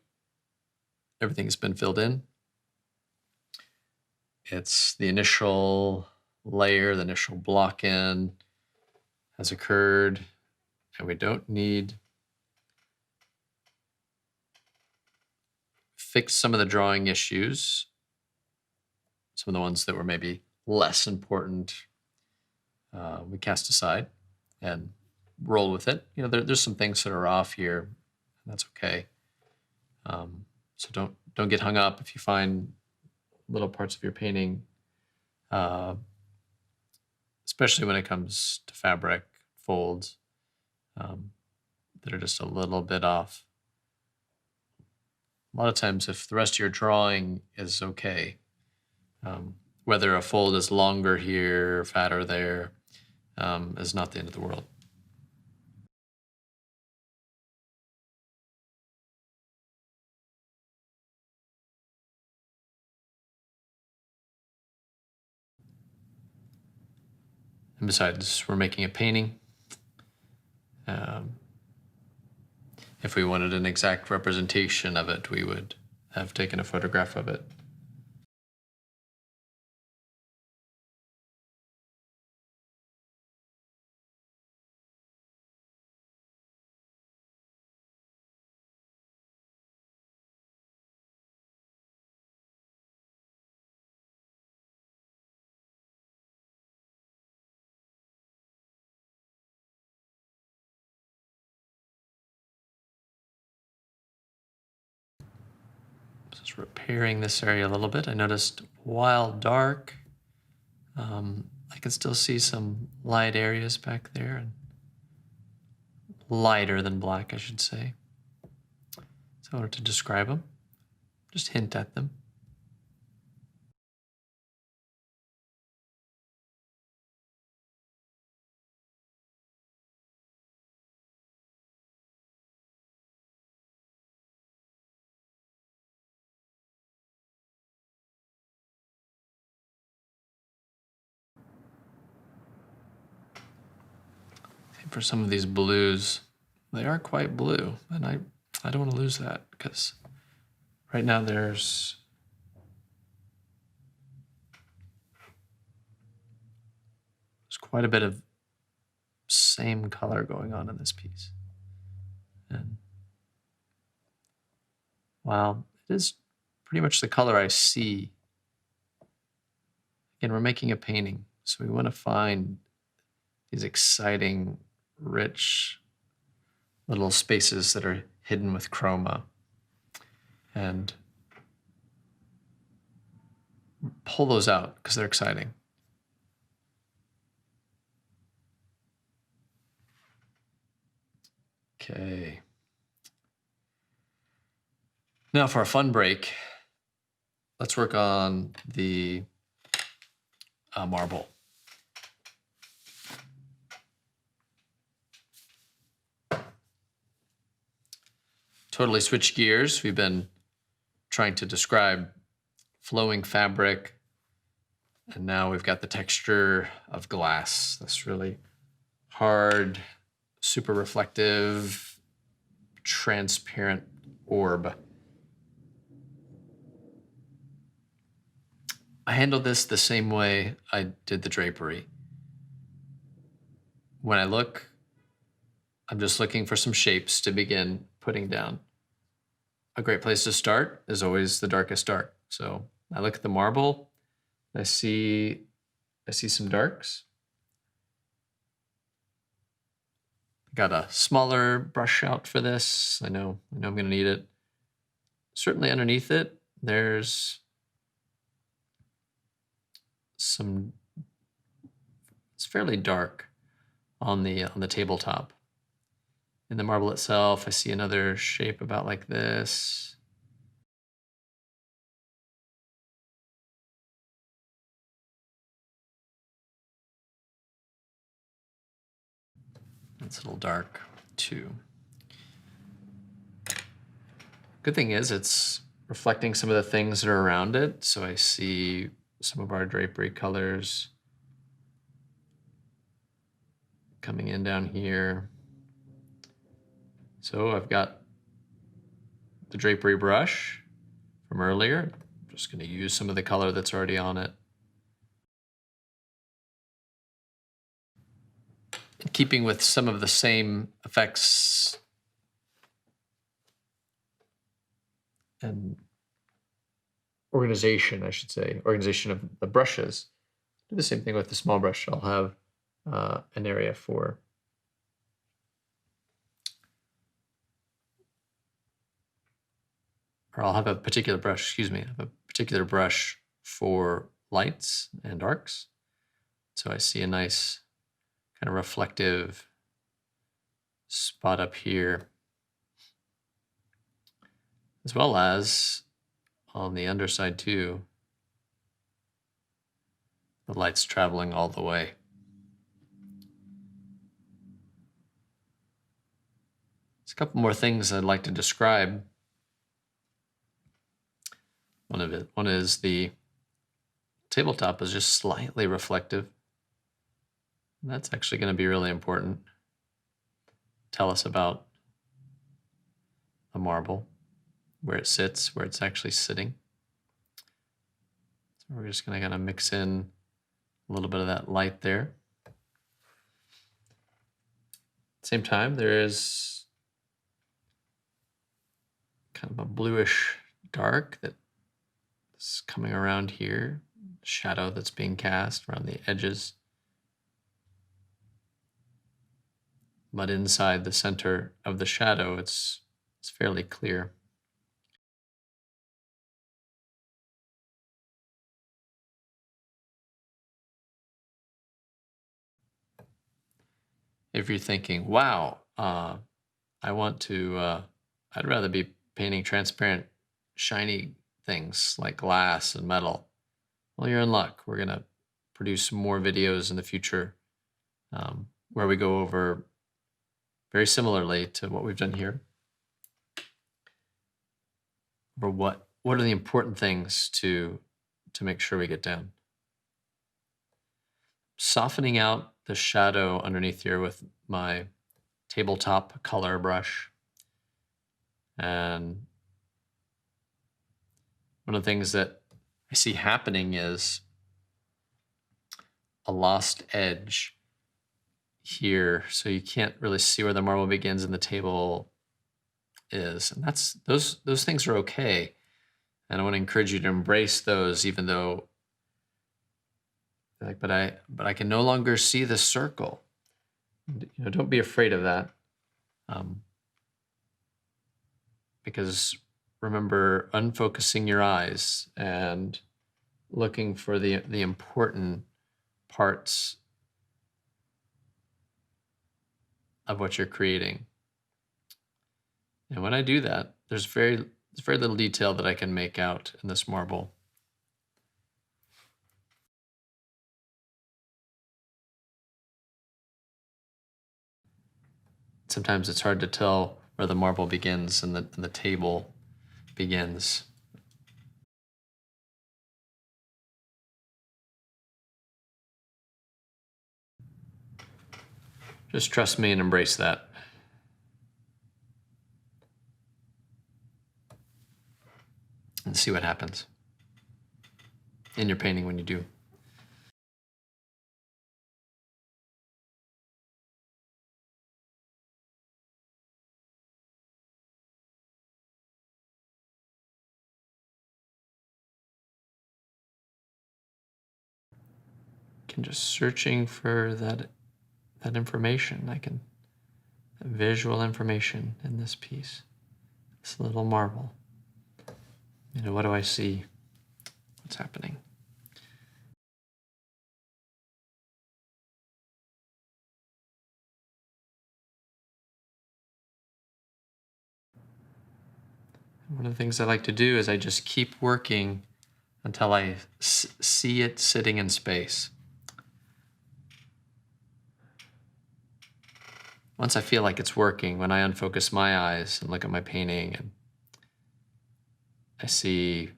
everything's been filled in. It's the initial layer, the initial block in has occurred, and we don't need fix some of the drawing issues, some of the ones that were maybe less important, we cast aside and roll with it. You know, there's some things that are off here, and that's okay. So don't get hung up if you find little parts of your painting, especially when it comes to fabric folds, that are just a little bit off. A lot of times, if the rest of your drawing is okay, whether a fold is longer here, fatter there, is not the end of the world. And besides, we're making a painting. If we wanted an exact representation of it, we would have taken a photograph of it. Just repairing this area a little bit. I noticed while dark, I can still see some light areas back there, and lighter than black, I should say. So I wanted to describe them, just hint at them. For some of these blues, they are quite blue, and I don't want to lose that, because right now there's quite a bit of same color going on in this piece. And while it is pretty much the color I see, again, we're making a painting, so we want to find these exciting, rich little spaces that are hidden with chroma, and pull those out because they're exciting. Okay. Now for a fun break, let's work on the marble. Totally switch gears. We've been trying to describe flowing fabric, and now we've got the texture of glass. This really hard, super reflective, transparent orb. I handled this the same way I did the drapery. When I look, I'm just looking for some shapes to begin putting down. A great place to start is always the darkest dark. So I look at the marble, I see some darks. Got a smaller brush out for this. I know I'm gonna need it. Certainly underneath it, there's some, it's fairly dark on the tabletop. In the marble itself, I see another shape about like this. It's a little dark too. Good thing is it's reflecting some of the things that are around it. So I see some of our drapery colors coming in down here. So I've got the drapery brush from earlier. I'm just going to use some of the color that's already on it. In keeping with some of the same effects and organization, I should say, organization of the brushes. Do the same thing with the small brush. I'll have an area for or I'll have a particular brush, excuse me, I have a particular brush for lights and darks. So I see a nice kind of reflective spot up here, as well as on the underside too, the light's traveling all the way. There's a couple more things I'd like to describe. One is the tabletop is just slightly reflective. And that's actually going to be really important. Tell us about the marble, where it sits, where it's actually sitting. So we're just going to kind of mix in a little bit of that light there. At the same time, there is kind of a bluish dark that is coming around here, shadow that's being cast around the edges. But inside the center of the shadow, it's fairly clear. If you're thinking, wow, I want to, I'd rather be painting transparent, shiny things like glass and metal. Well, you're in luck. We're going to produce some more videos in the future where we go over very similarly to what we've done here. Or what are the important things to make sure we get down? Softening out the shadow underneath here with my tabletop color brush. And one of the things that I see happening is a lost edge here. So you can't really see where the marble begins and the table is. And those things are okay. And I want to encourage you to embrace those, even though like, but I can no longer see the circle. Don't be afraid of that. Because remember, unfocusing your eyes and looking for the important parts of what you're creating. And when I do that, there's very little detail that I can make out in this marble. Sometimes it's hard to tell where the marble begins and the table begins. Just trust me and embrace that. And see what happens in your painting when you do. Just searching for that information. Visual information in this piece, this little marble. What do I see? What's happening? One of the things I like to do is I just keep working until I see it sitting in space. Once I feel like it's working, when I unfocus my eyes and look at my painting and I see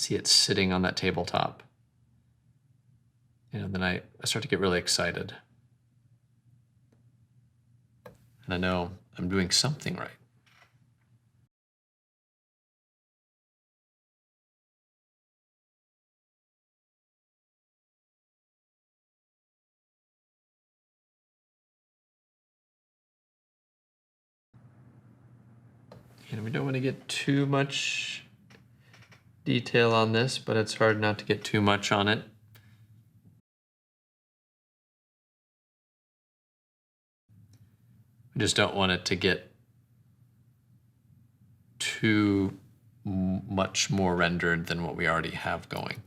it sitting on that tabletop, then I start to get really excited. And I know I'm doing something right. And we don't want to get too much detail on this, but it's hard not to get too much on it. We just don't want it to get too much more rendered than what we already have going.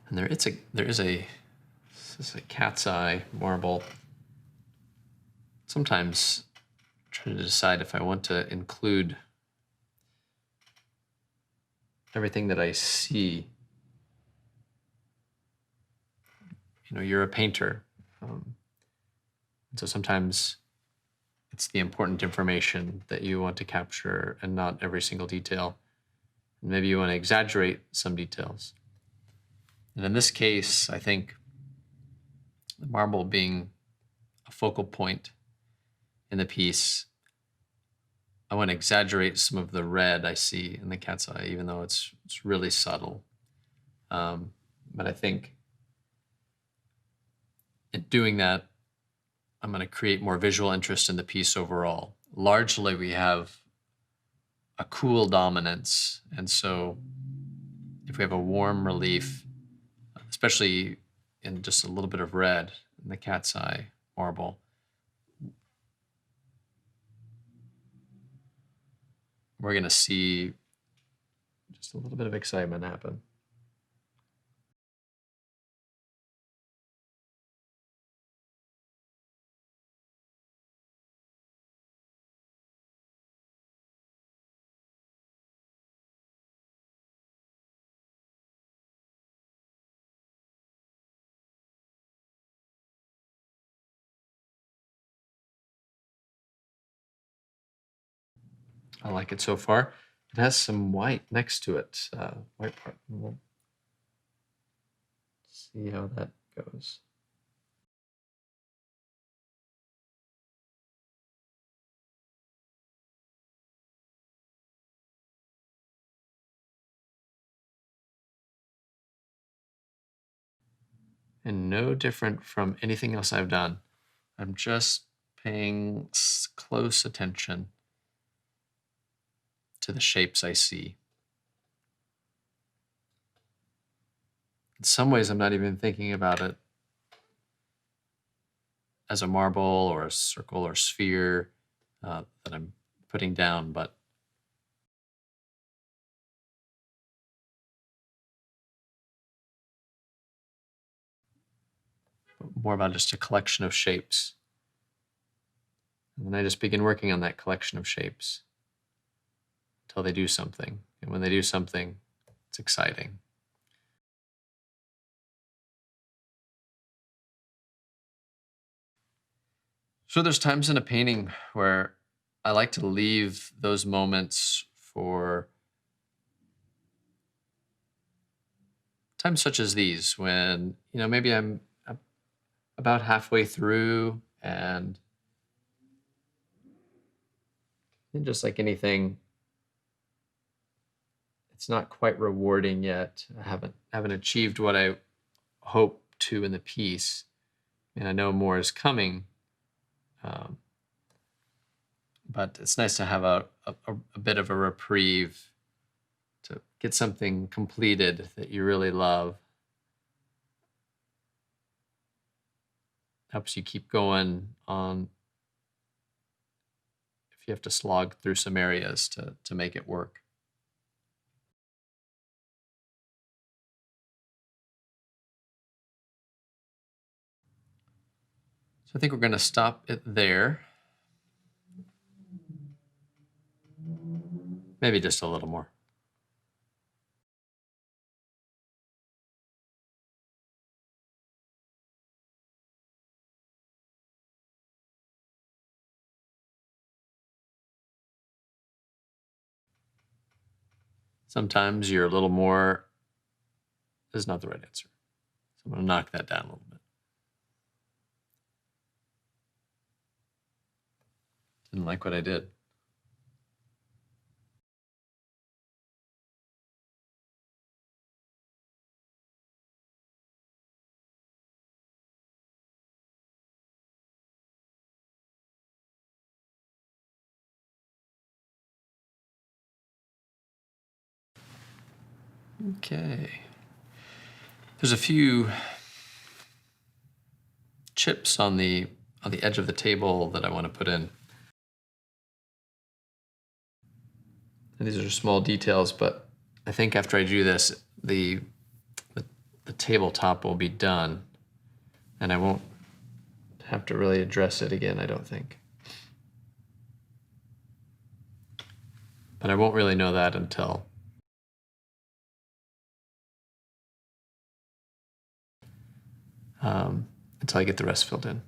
And this is a cat's eye marble. Sometimes I'm trying to decide if I want to include everything that I see. You're a painter. And so sometimes it's the important information that you want to capture and not every single detail. And maybe you want to exaggerate some details. And in this case, I think the marble being a focal point in the piece, I want to exaggerate some of the red I see in the cat's eye, even though it's really subtle. But I think in doing that, I'm going to create more visual interest in the piece overall. Largely, we have a cool dominance. And so if we have a warm relief, especially in just a little bit of red in the cat's eye marble, we're going to see just a little bit of excitement happen. I like it so far. It has some white next to it, white part. We'll see how that goes. And no different from anything else I've done. I'm just paying close attention to the shapes I see. In some ways, I'm not even thinking about it as a marble or a circle or sphere that I'm putting down, but more about just a collection of shapes. And then I just begin working on that collection of shapes until they do something. And when they do something, it's exciting. So there's times in a painting where I like to leave those moments for times such as these, when maybe I'm about halfway through, and just like anything, it's not quite rewarding yet. I haven't achieved what I hope to in the piece, and I know more is coming. But it's nice to have a bit of a reprieve to get something completed that you really love. Helps you keep going on if you have to slog through some areas to make it work. So I think we're going to stop it there. Maybe just a little more. Sometimes you're a little more is not the right answer. So I'm going to knock that down a little bit. Didn't like what I did. Okay. There's a few chips on the edge of the table that I want to put in. And these are small details, but I think after I do this, the tabletop will be done, and I won't have to really address it again, I don't think. But I won't really know that until I get the rest filled in.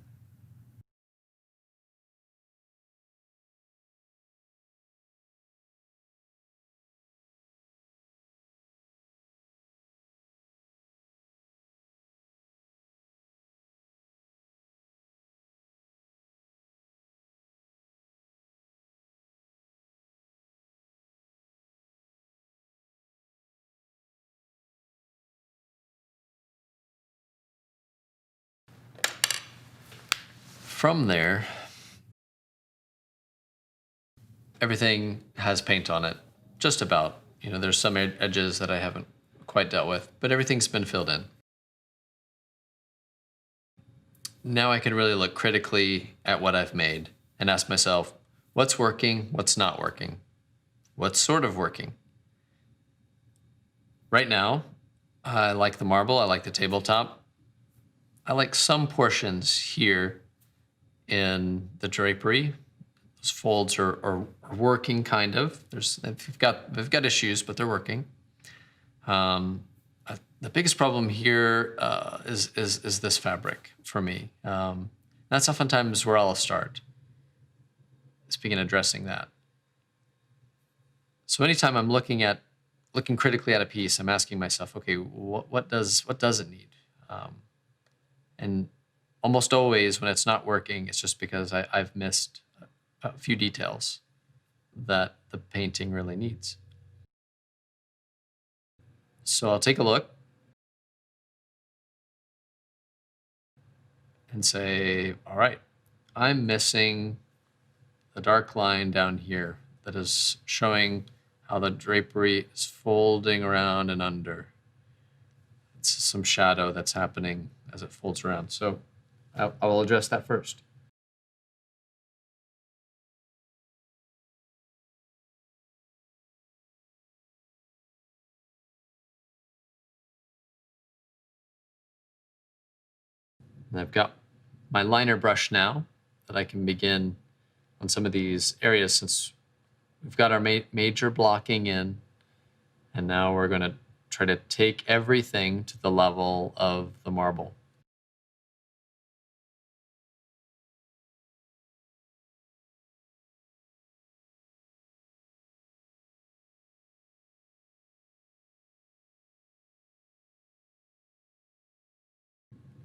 From there, everything has paint on it, just about. You know, there's some edges that I haven't quite dealt with, but everything's been filled in. Now I can really look critically at what I've made and ask myself, what's working, what's not working, what's sort of working. Right now, I like the marble, I like the tabletop. I like some portions here in the drapery. Those folds are working, kind of. They've got issues, but they're working. The biggest problem here is this fabric for me. That's oftentimes where I'll start, is begin addressing that. So anytime I'm looking critically at a piece, I'm asking myself, okay, what does it need? And almost always when it's not working, it's just because I've missed a few details that the painting really needs. So I'll take a look and say, all right, I'm missing the dark line down here that is showing how the drapery is folding around and under. It's some shadow that's happening as it folds around. So I will address that first. And I've got my liner brush now that I can begin on some of these areas, since we've got our major blocking in, and now we're going to try to take everything to the level of the marble.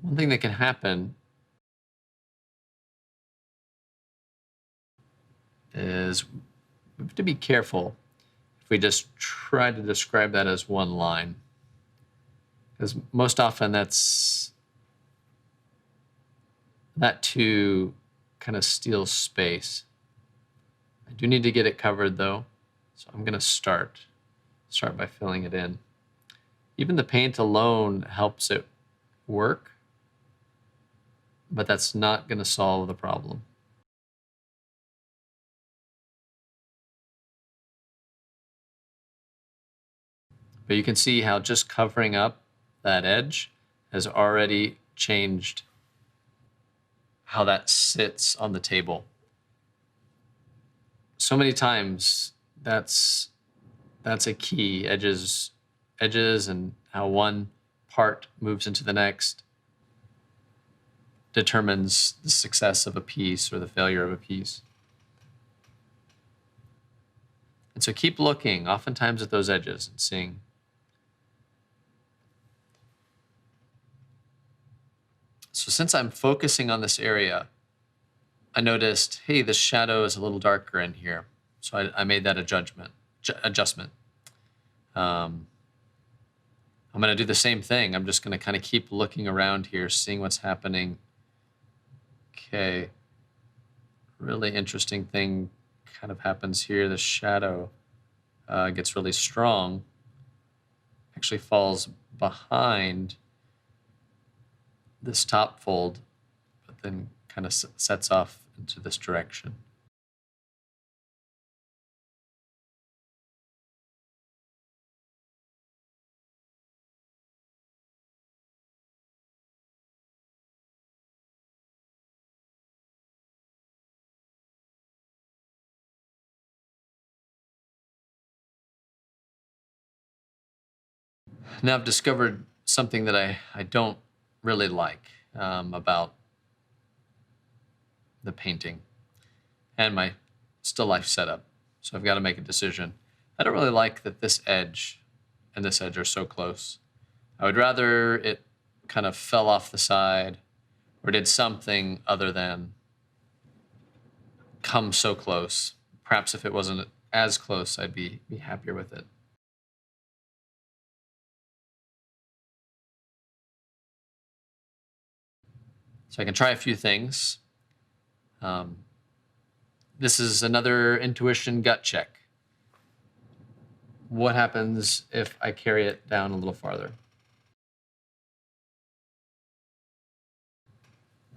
One thing that can happen is we have to be careful if we just try to describe that as one line, because most often that too kind of steals space. I do need to get it covered though, so I'm going to start by filling it in. Even the paint alone helps it work, but that's not going to solve the problem. But you can see how just covering up that edge has already changed how that sits on the table. So many times that's a key. Edges and how one part moves into the next determines the success of a piece or the failure of a piece. And so keep looking oftentimes at those edges and seeing. So since I'm focusing on this area, I noticed, hey, the shadow is a little darker in here. So I made that adjustment. I'm going to do the same thing. I'm just going to kind of keep looking around here, seeing what's happening. Okay. Really interesting thing kind of happens here. The shadow gets really strong, actually falls behind this top fold, but then kind of sets off into this direction. Now I've discovered something that I don't really like about the painting and my still life setup. So I've got to make a decision. I don't really like that this edge and this edge are so close. I would rather it kind of fell off the side or did something other than come so close. Perhaps if it wasn't as close, I'd be happier with it. So I can try a few things. This is another intuition gut check. What happens if I carry it down a little farther?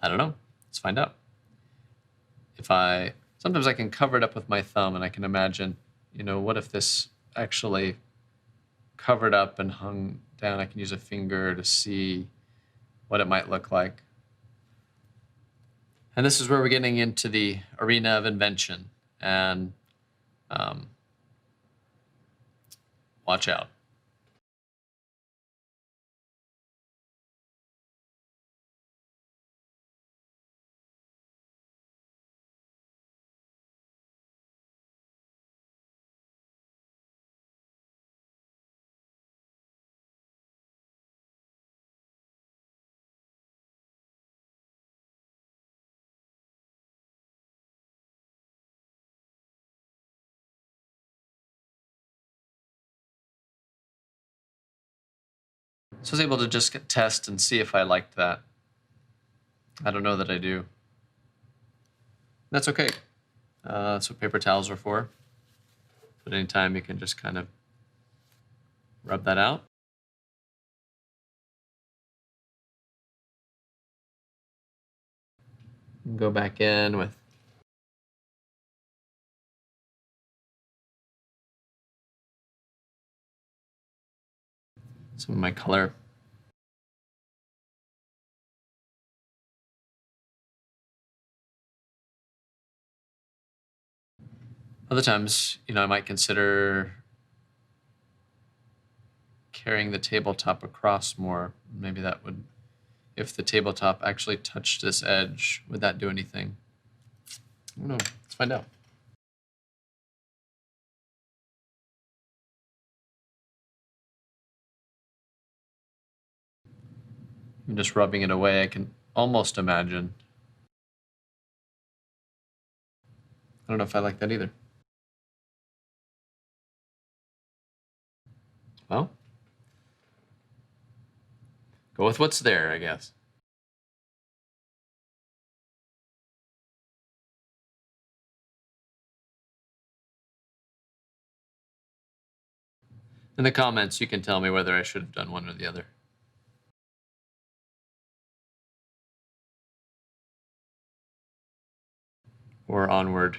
I don't know. Let's find out. Sometimes I can cover it up with my thumb and I can imagine, what if this actually covered up and hung down? I can use a finger to see what it might look like. And this is where we're getting into the arena of invention. And watch out. So I was able to just test and see if I liked that. I don't know that I do. That's okay. That's what paper towels are for. But anytime you can just kind of rub that out. Go back in with some of my color. Other times, I might consider carrying the tabletop across more. Maybe that would, if the tabletop actually touched this edge, would that do anything? I don't know. Let's find out. I'm just rubbing it away. I can almost imagine. I don't know if I like that either. Well, go with what's there, I guess. In the comments, you can tell me whether I should have done one or the other. Or onward.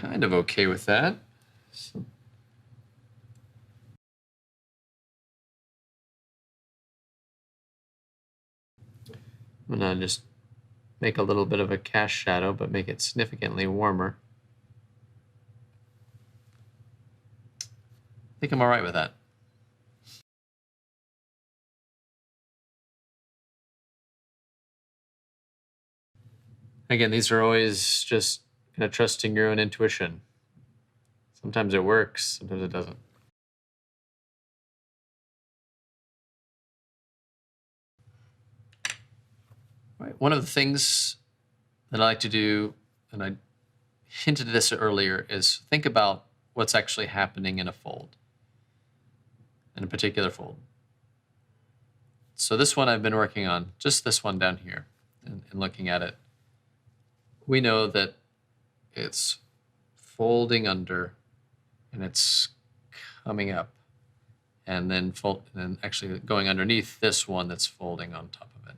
kind of okay with that. So I'm gonna just make a little bit of a cast shadow, but make it significantly warmer. I think I'm all right with that. Again, these are always just kind of trusting your own intuition. Sometimes it works, sometimes it doesn't. Right. One of the things that I like to do, and I hinted at this earlier, is think about what's actually happening in a fold, in a particular fold. So this one I've been working on, just this one down here, and looking at it. We know that it's folding under and it's coming up and then actually going underneath this one that's folding on top of it.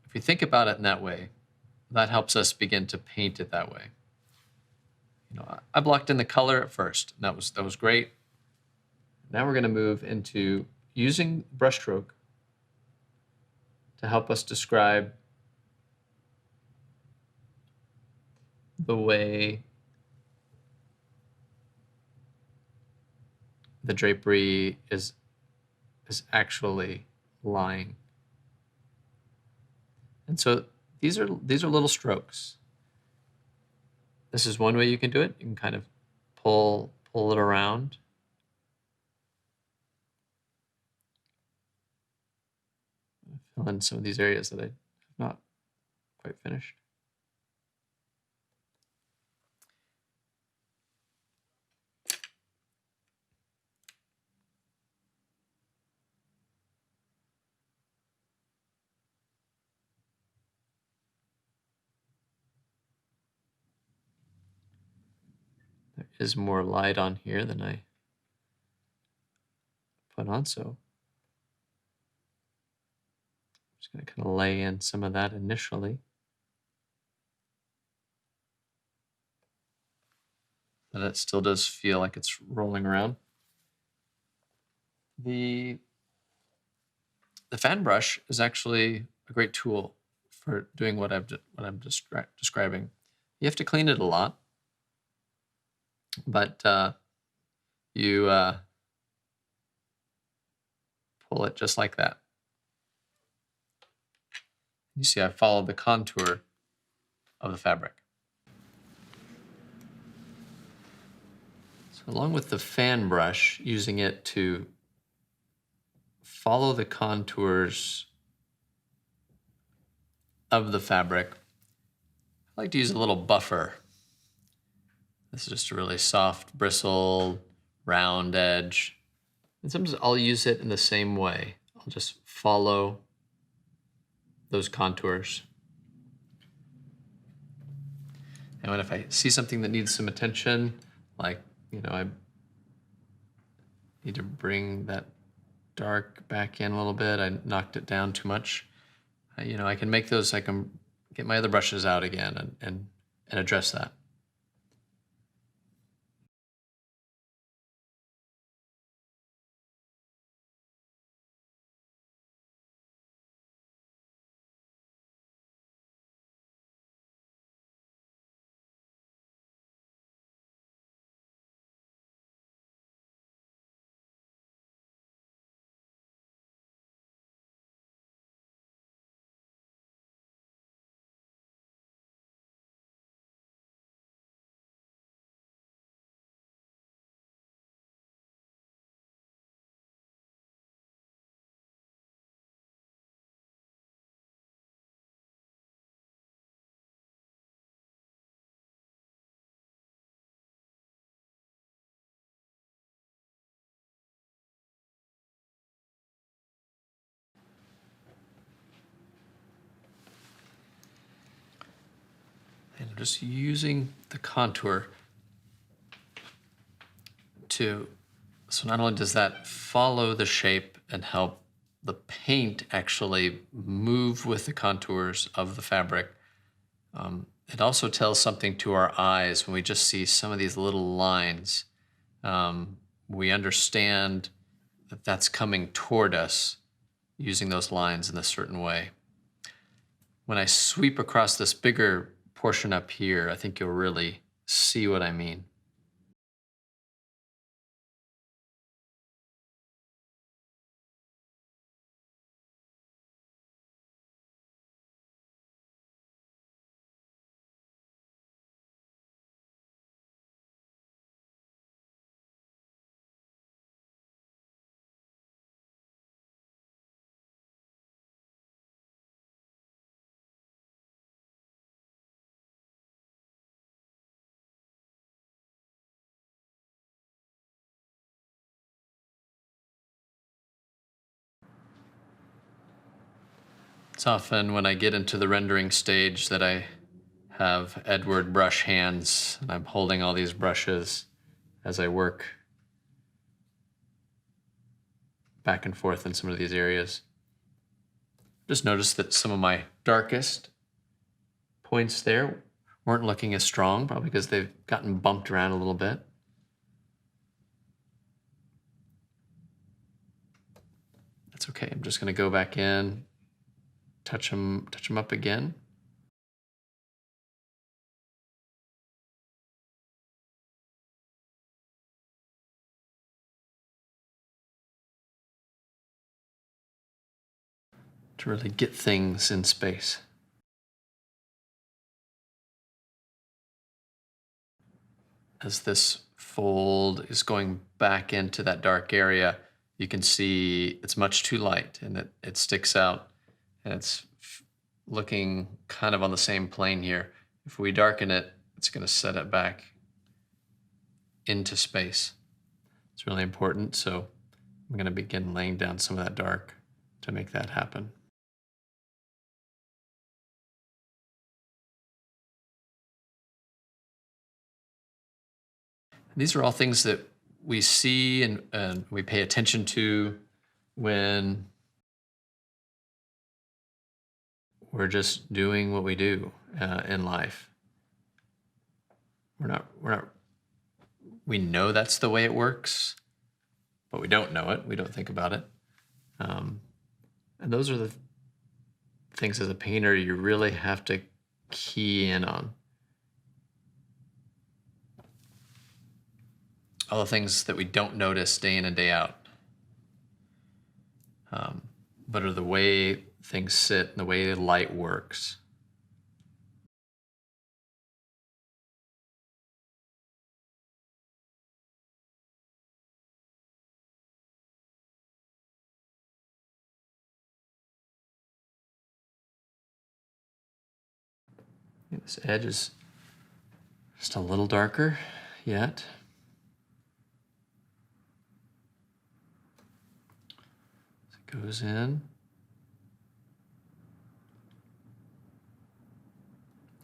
If we think about it in that way, that helps us begin to paint it that way. You know, I blocked in the color at first, and that was great. Now we're going to move into using brushstroke to help us describe the way the drapery is actually lying. And so these are little strokes. This is one way you can do it. You can kind of pull it around. Fill in some of these areas that I have not quite finished. There is more light on here than I put on, so I'm just going to kind of lay in some of that initially. But it still does feel like it's rolling around. The fan brush is actually a great tool for doing what I'm describing. You have to clean it a lot, but you pull it just like that. You see I followed the contour of the fabric. So along with the fan brush, using it to follow the contours of the fabric, I like to use a little buffer. This is just a really soft, bristled, round edge. And sometimes I'll use it in the same way. I'll just follow those contours. And if I see something that needs some attention, like, you know, I need to bring that dark back in a little bit. I knocked it down too much. You know, I can make those, I can get my other brushes out again and address that. And I'm just using the contour so not only does that follow the shape and help the paint actually move with the contours of the fabric, it also tells something to our eyes when we just see some of these little lines. We understand that that's coming toward us using those lines in a certain way. When I sweep across this bigger portion up here, I think you'll really see what I mean. It's often when I get into the rendering stage that I have Edward brush hands and I'm holding all these brushes as I work back and forth in some of these areas. Just noticed that some of my darkest points there weren't looking as strong, probably because they've gotten bumped around a little bit. That's okay. I'm just going to go back in, touch them up again. To really get things in space. As this fold is going back into that dark area, you can see it's much too light and it sticks out, and it's looking kind of on the same plane here. If we darken it, it's going to set it back into space. It's really important, so I'm going to begin laying down some of that dark to make that happen. These are all things that we see and we pay attention to when we're just doing what we do in life. We know that's the way it works, but we don't know it. We don't think about it. And those are the things as a painter you really have to key in on. All the things that we don't notice day in and day out, but are the way things sit and the way light works. This edge is just a little darker yet. Goes in. And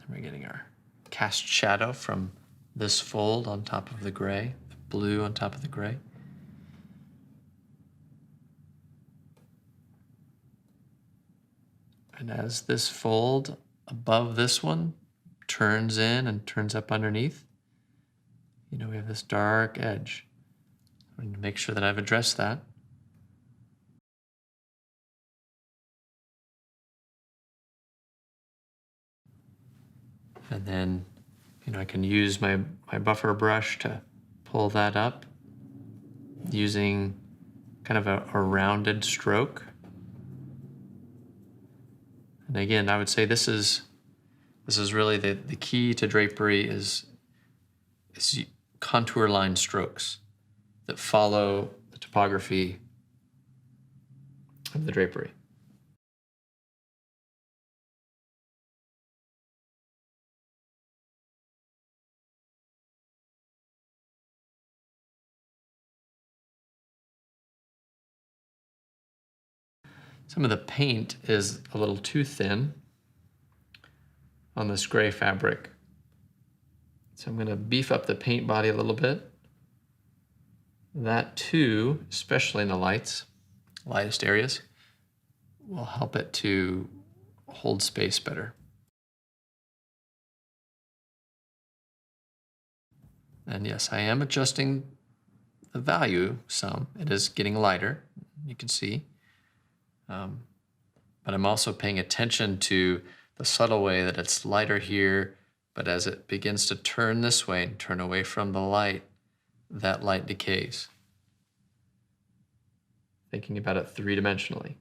we're getting our cast shadow from this fold on top of the gray, the blue on top of the gray. And as this fold above this one turns in and turns up underneath, we have this dark edge. I need to make sure that I've addressed that. And then, I can use my buffer brush to pull that up using kind of a rounded stroke. And again, I would say this is really the key to drapery is contour line strokes that follow the topography of the drapery. Some of the paint is a little too thin on this gray fabric. So I'm going to beef up the paint body a little bit. That too, especially in the lightest areas, will help it to hold space better. And yes, I am adjusting the value some. It is getting lighter, you can see. But I'm also paying attention to the subtle way that it's lighter here, but as it begins to turn this way and turn away from the light, that light decays. Thinking about it three-dimensionally.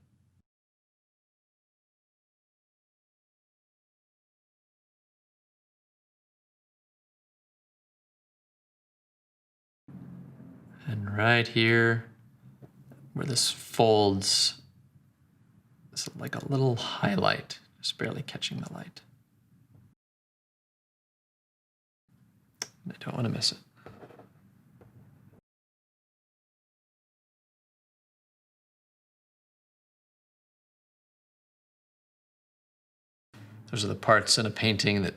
And right here, where this folds, it's like a little highlight, just barely catching the light. I don't want to miss it. Those are the parts in a painting that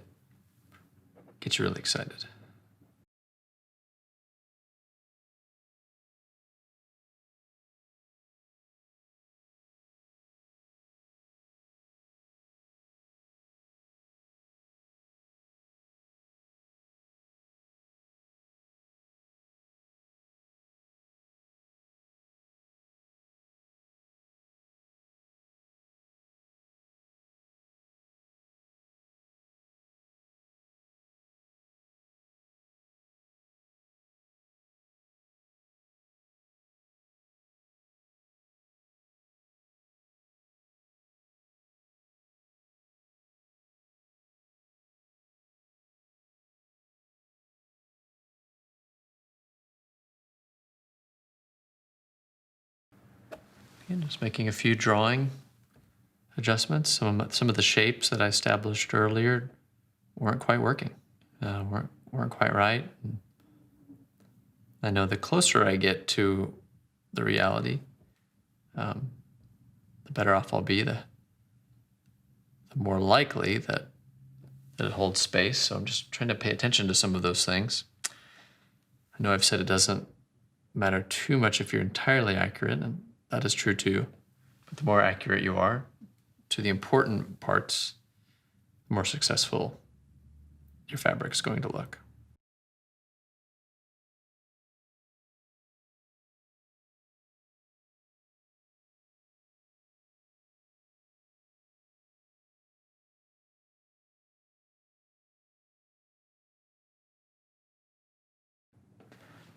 get you really excited. And just making a few drawing adjustments. Some of the shapes that I established earlier weren't quite working, weren't quite right. I know the closer I get to the reality, the better off I'll be. The more likely that it holds space. So I'm just trying to pay attention to some of those things. I know I've said it doesn't matter too much if you're entirely accurate, and that is true too. But the more accurate you are to the important parts, the more successful your fabric's going to look.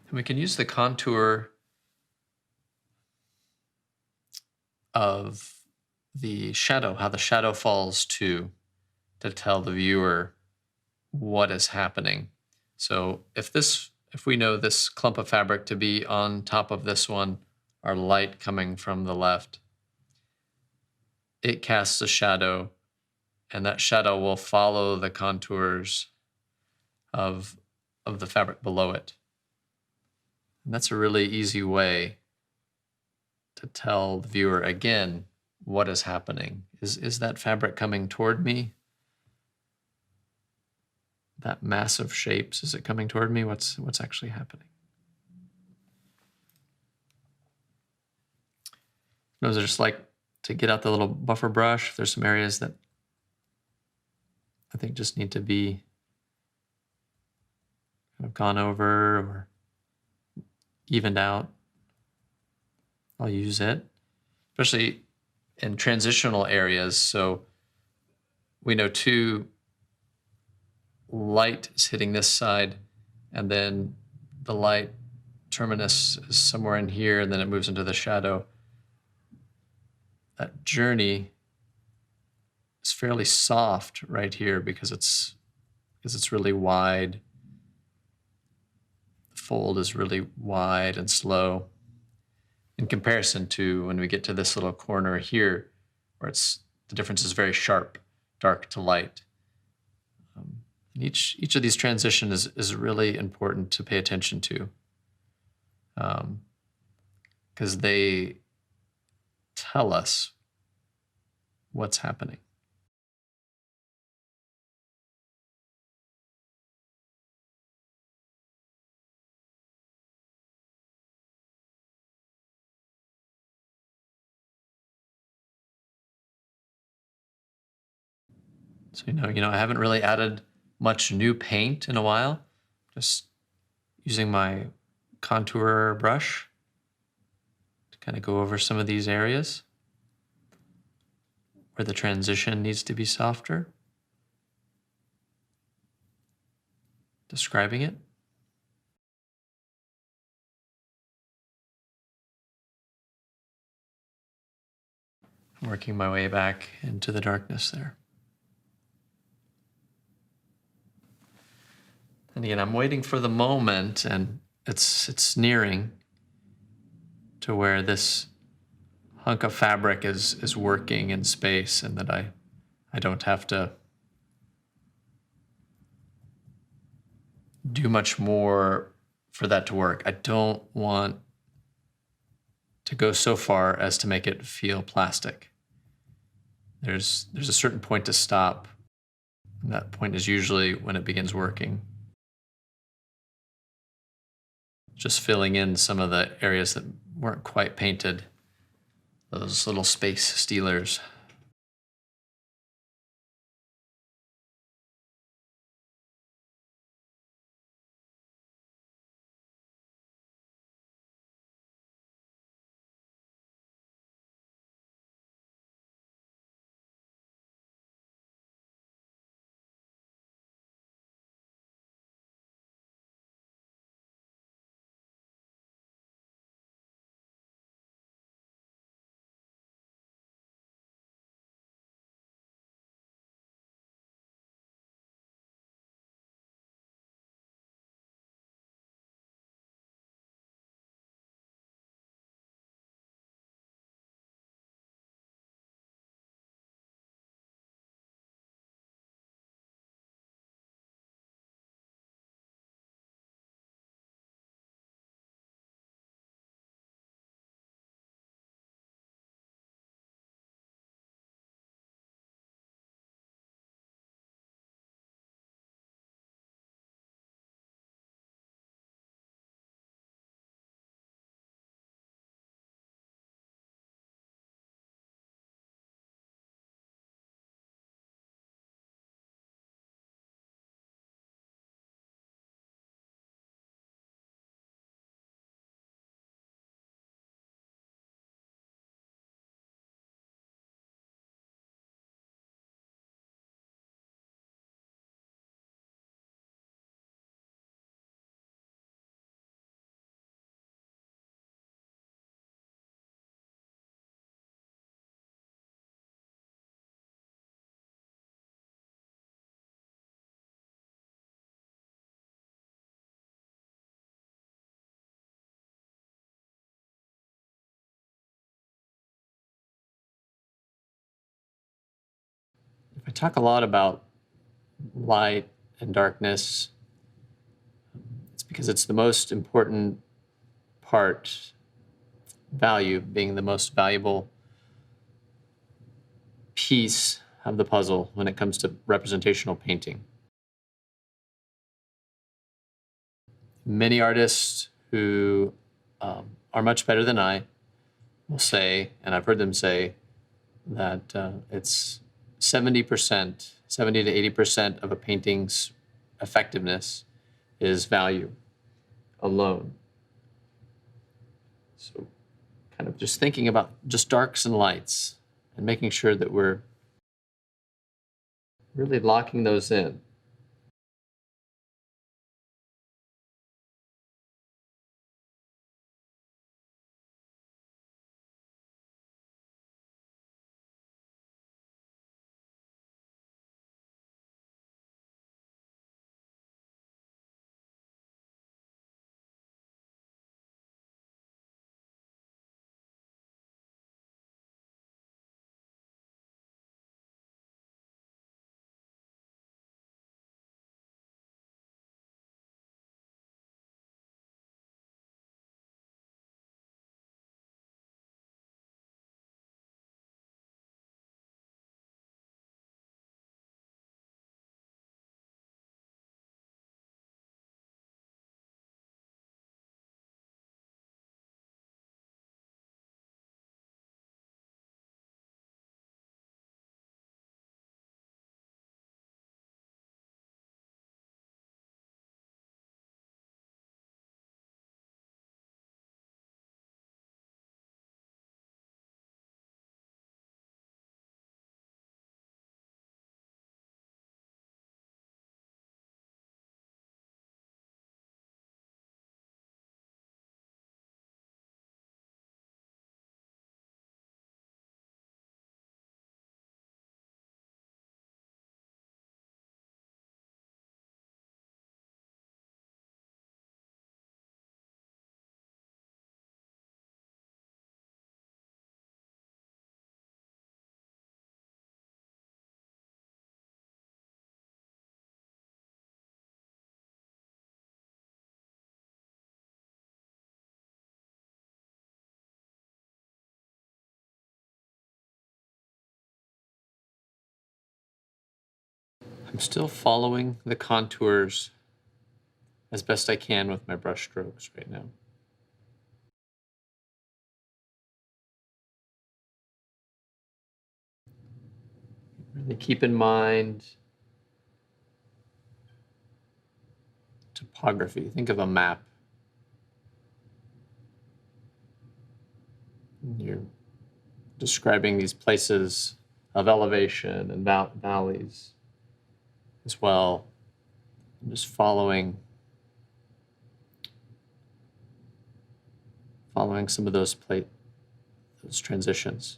And we can use the contour of the shadow, how the shadow falls to tell the viewer what is happening. So if we know this clump of fabric to be on top of this one, our light coming from the left, it casts a shadow, and that shadow will follow the contours of the fabric below it. And that's a really easy way to tell the viewer again what is happening. Is that fabric coming toward me? That mass of shapes, is it coming toward me? What's actually happening? Those are just like to get out the little buffer brush. If there's some areas that I think just need to be kind of gone over or evened out, I'll use it, especially in transitional areas. So we know too, light is hitting this side, and then the light terminus is somewhere in here, and then it moves into the shadow. That journey is fairly soft right here because it's really wide. The fold is really wide and slow in comparison to when we get to this little corner here, where the difference is very sharp, dark to light. And each of these transitions is really important to pay attention to, because they tell us what's happening. So, I haven't really added much new paint in a while, just using my contour brush to kind of go over some of these areas where the transition needs to be softer, describing it. Working my way back into the darkness there. And again, I'm waiting for the moment, and it's nearing to where this hunk of fabric is working in space, and that I don't have to do much more for that to work. I don't want to go so far as to make it feel plastic. There's a certain point to stop, and that point is usually when it begins working. Just filling in some of the areas that weren't quite painted, those little space stealers. I talk a lot about light and darkness. It's because it's the most important part, value being the most valuable piece of the puzzle when it comes to representational painting. Many artists who are much better than I will say, and I've heard them say, that it's 70%, 70 to 80% of a painting's effectiveness is value alone. So kind of just thinking about just darks and lights and making sure that we're really locking those in. still following the contours as best I can with my brush strokes right now. Really keep in mind topography. Think of a map. You're describing these places of elevation and valleys as well. And just following some of those transitions.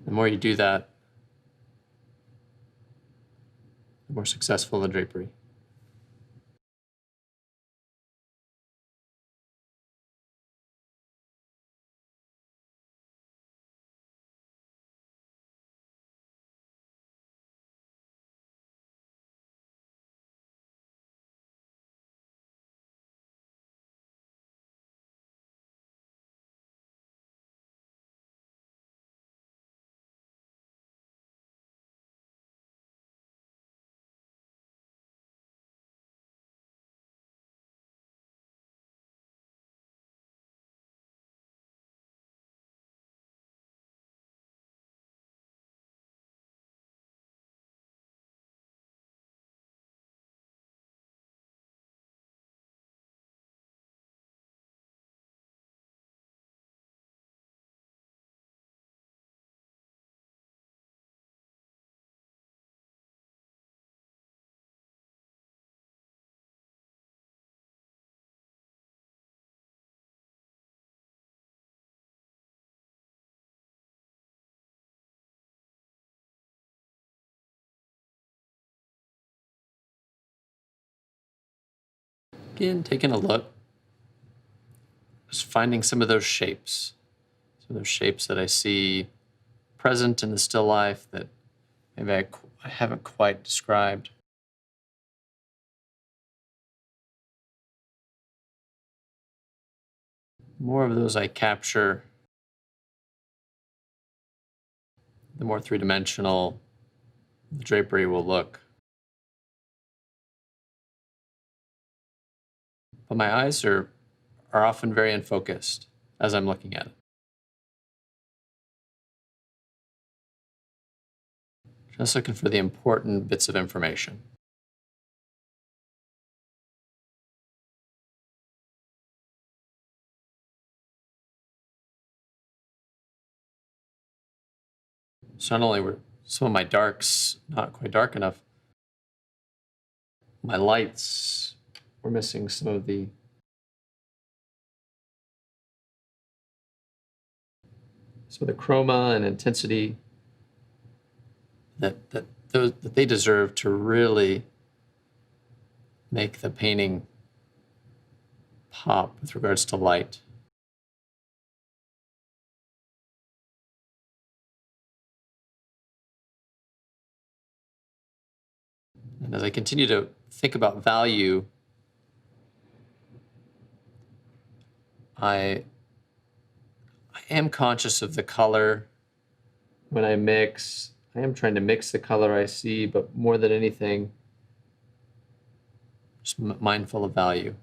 The more you do that, the more successful the drapery. Again, taking a look, just finding some of those shapes that I see present in the still life that maybe I haven't quite described. More of those I capture, the more three-dimensional the drapery will look. But my eyes are often very unfocused as I'm looking at it. Just looking for the important bits of information. So not only were some of my darks not quite dark enough, my lights were missing some of the chroma and intensity that they deserve to really make the painting pop with regards to light. And as I continue to think about value, I am conscious of the color when I mix. I am trying to mix the color I see, but more than anything, just mindful of value.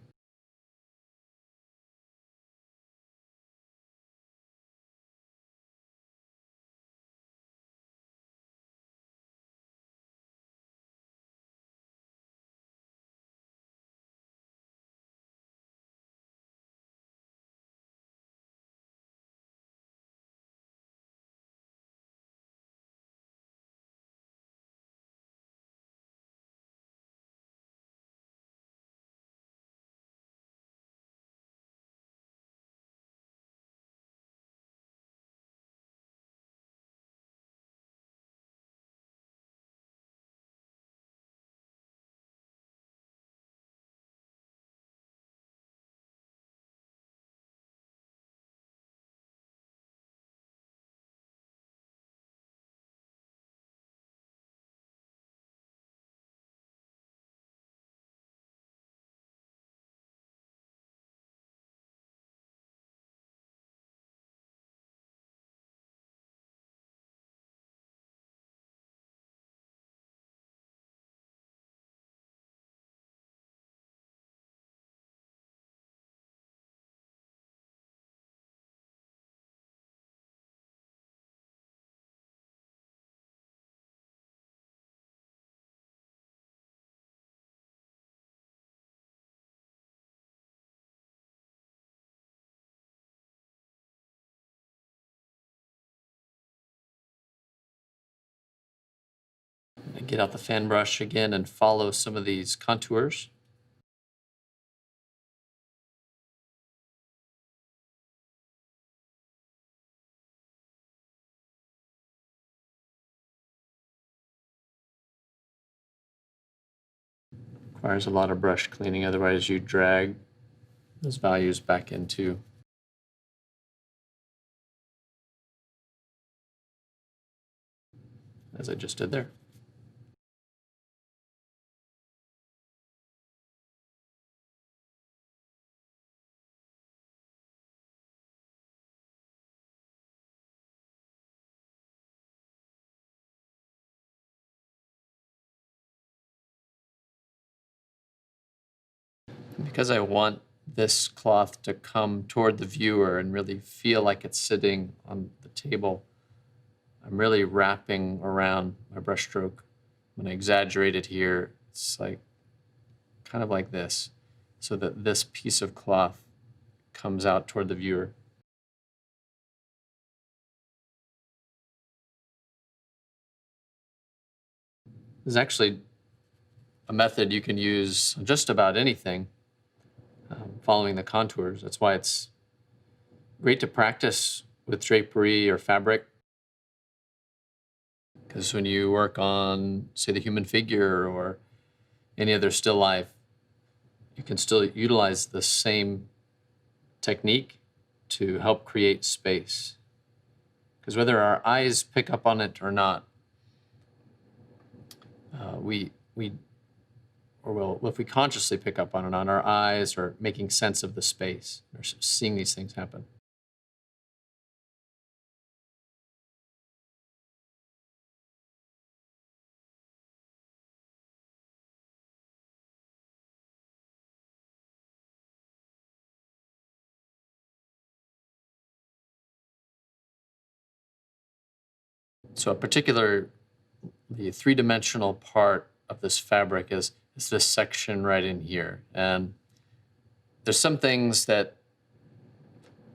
Get out the fan brush again and follow some of these contours. Requires a lot of brush cleaning, otherwise you drag those values back into as I just did there. Because I want this cloth to come toward the viewer and really feel like it's sitting on the table, I'm really wrapping around my brush stroke. When I exaggerate it here, it's like kind of like this, so that this piece of cloth comes out toward the viewer. There's actually a method you can use on just about anything, following the contours. That's why it's great to practice with drapery or fabric. Because when you work on, say, the human figure or any other still life, you can still utilize the same technique to help create space. Because whether our eyes pick up on it or not, if we consciously pick up on it, on our eyes or making sense of the space, or seeing these things happen. So a particular, the three-dimensional part of this fabric is this section right in here. And there's some things that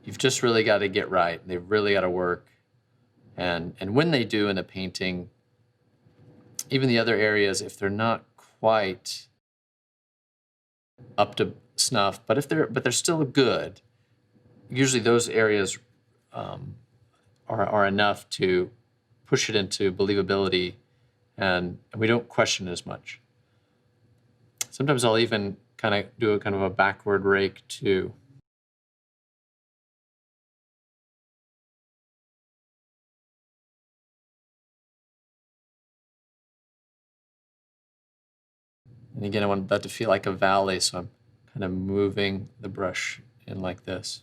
you've just really got to get right. They've really got to work. And when they do in a painting, even the other areas, if they're not quite up to snuff, but they're still good, usually those areas are enough to push it into believability, and we don't question it as much. Sometimes I'll even kind of do a backward rake too. And again, I want that to feel like a valley, so I'm kind of moving the brush in like this.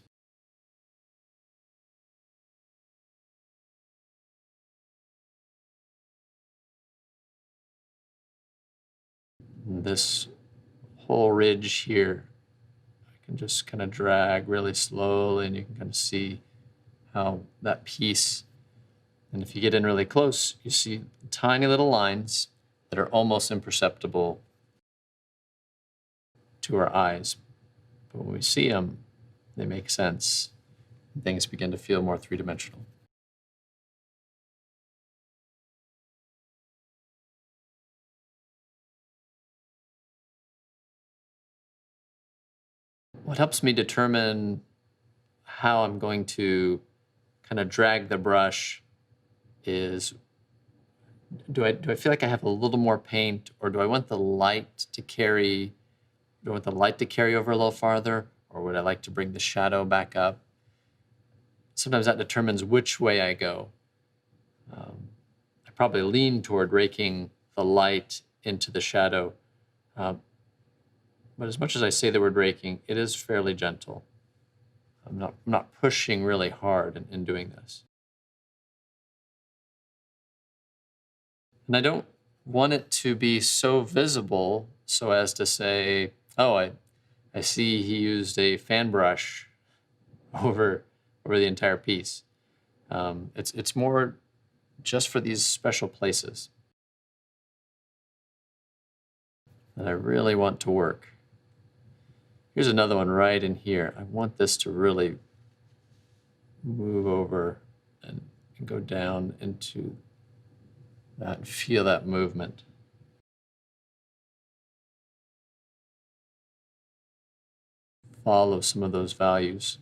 And this whole ridge here, I can just kind of drag really slowly, and you can kind of see how that piece, and if you get in really close, you see tiny little lines that are almost imperceptible to our eyes. But when we see them, they make sense. Things begin to feel more three-dimensional. What helps me determine how I'm going to kind of drag the brush is, do I feel like I have a little more paint, or do I want the light to carry over a little farther, or would I like to bring the shadow back up? Sometimes that determines which way I go. I probably lean toward raking the light into the shadow. But as much as I say the word raking, it is fairly gentle. I'm not pushing really hard in doing this. And I don't want it to be so visible so as to say, oh, I see he used a fan brush over the entire piece. It's more just for these special places that I really want to work. Here's another one right in here. I want this to really move over and go down into that and feel that movement. follow some of those values.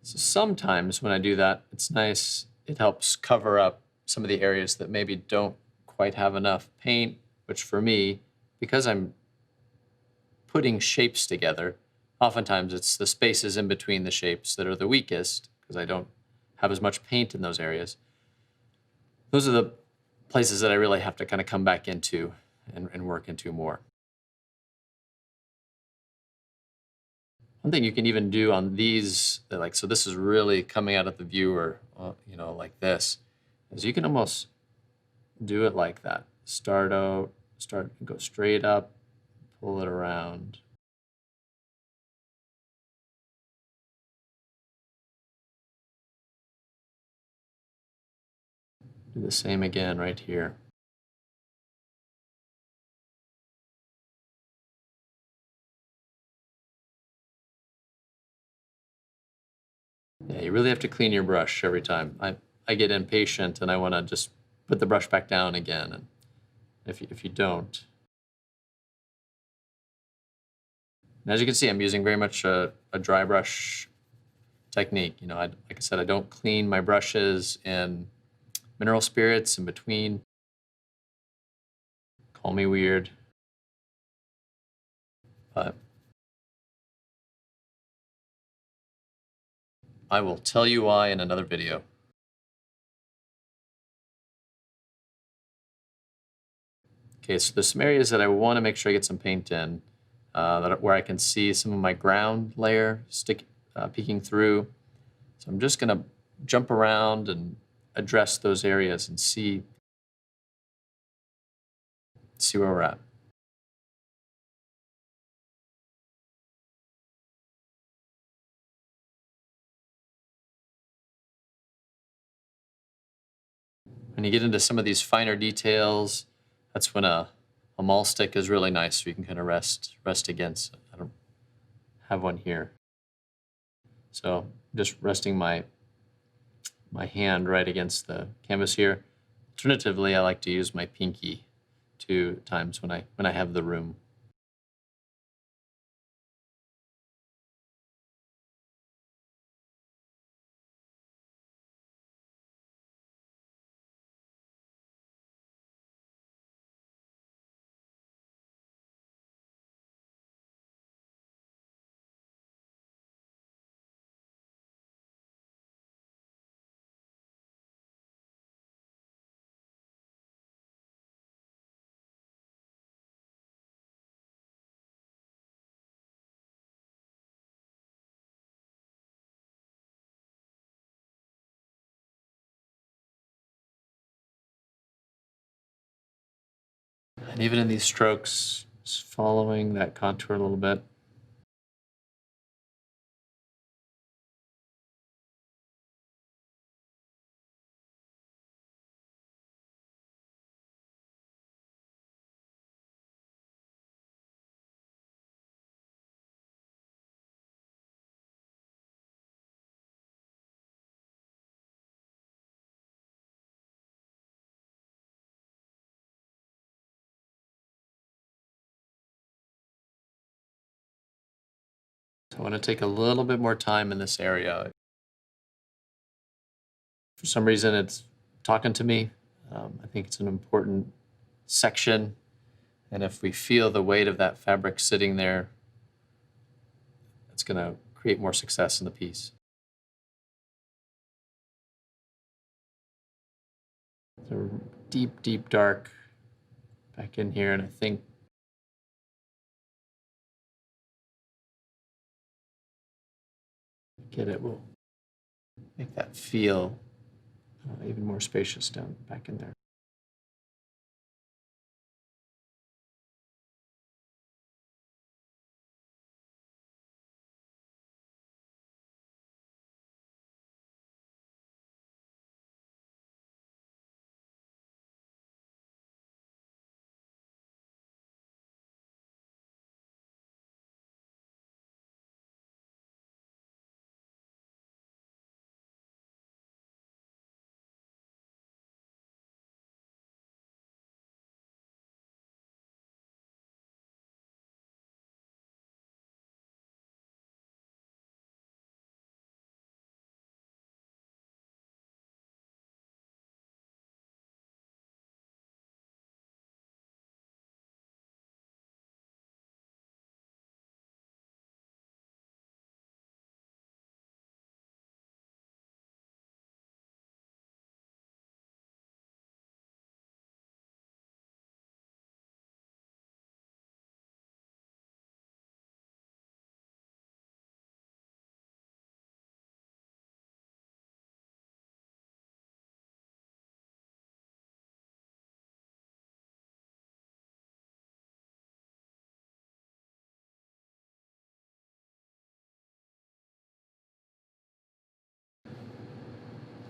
So sometimes when I do that, it's nice. It helps cover up some of the areas that maybe don't quite have enough paint, which for me, because I'm putting shapes together, oftentimes it's the spaces in between the shapes that are the weakest because I don't have as much paint in those areas. Those are the places that I really have to kind of come back into and work into more. One thing you can even do on these, so this is really coming out of the viewer, like this, is you can almost do it like that. Go straight up, pull it around. Do the same again right here. Yeah, you really have to clean your brush every time. I get impatient and I want to just put the brush back down again. And if you don't, and as you can see, I'm using very much a dry brush technique. Like I said, I don't clean my brushes in mineral spirits in between. Call me weird, but I will tell you why in another video. Okay, so there's some areas that I want to make sure I get some paint in, where I can see some of my ground layer peeking through. So I'm just going to jump around and address those areas and see where we're at. When you get into some of these finer details, that's when a maul stick is really nice, so you can kind of rest against. I don't have one here. So just resting my hand right against the canvas here. Alternatively, I like to use my pinky 2 times when I have the room. And even in these strokes, just following that contour a little bit. So I want to take a little bit more time in this area. For some reason, it's talking to me. I think it's an important section. And if we feel the weight of that fabric sitting there, it's going to create more success in the piece. So deep, deep dark back in here, and I think will make that feel even more spacious down back in there.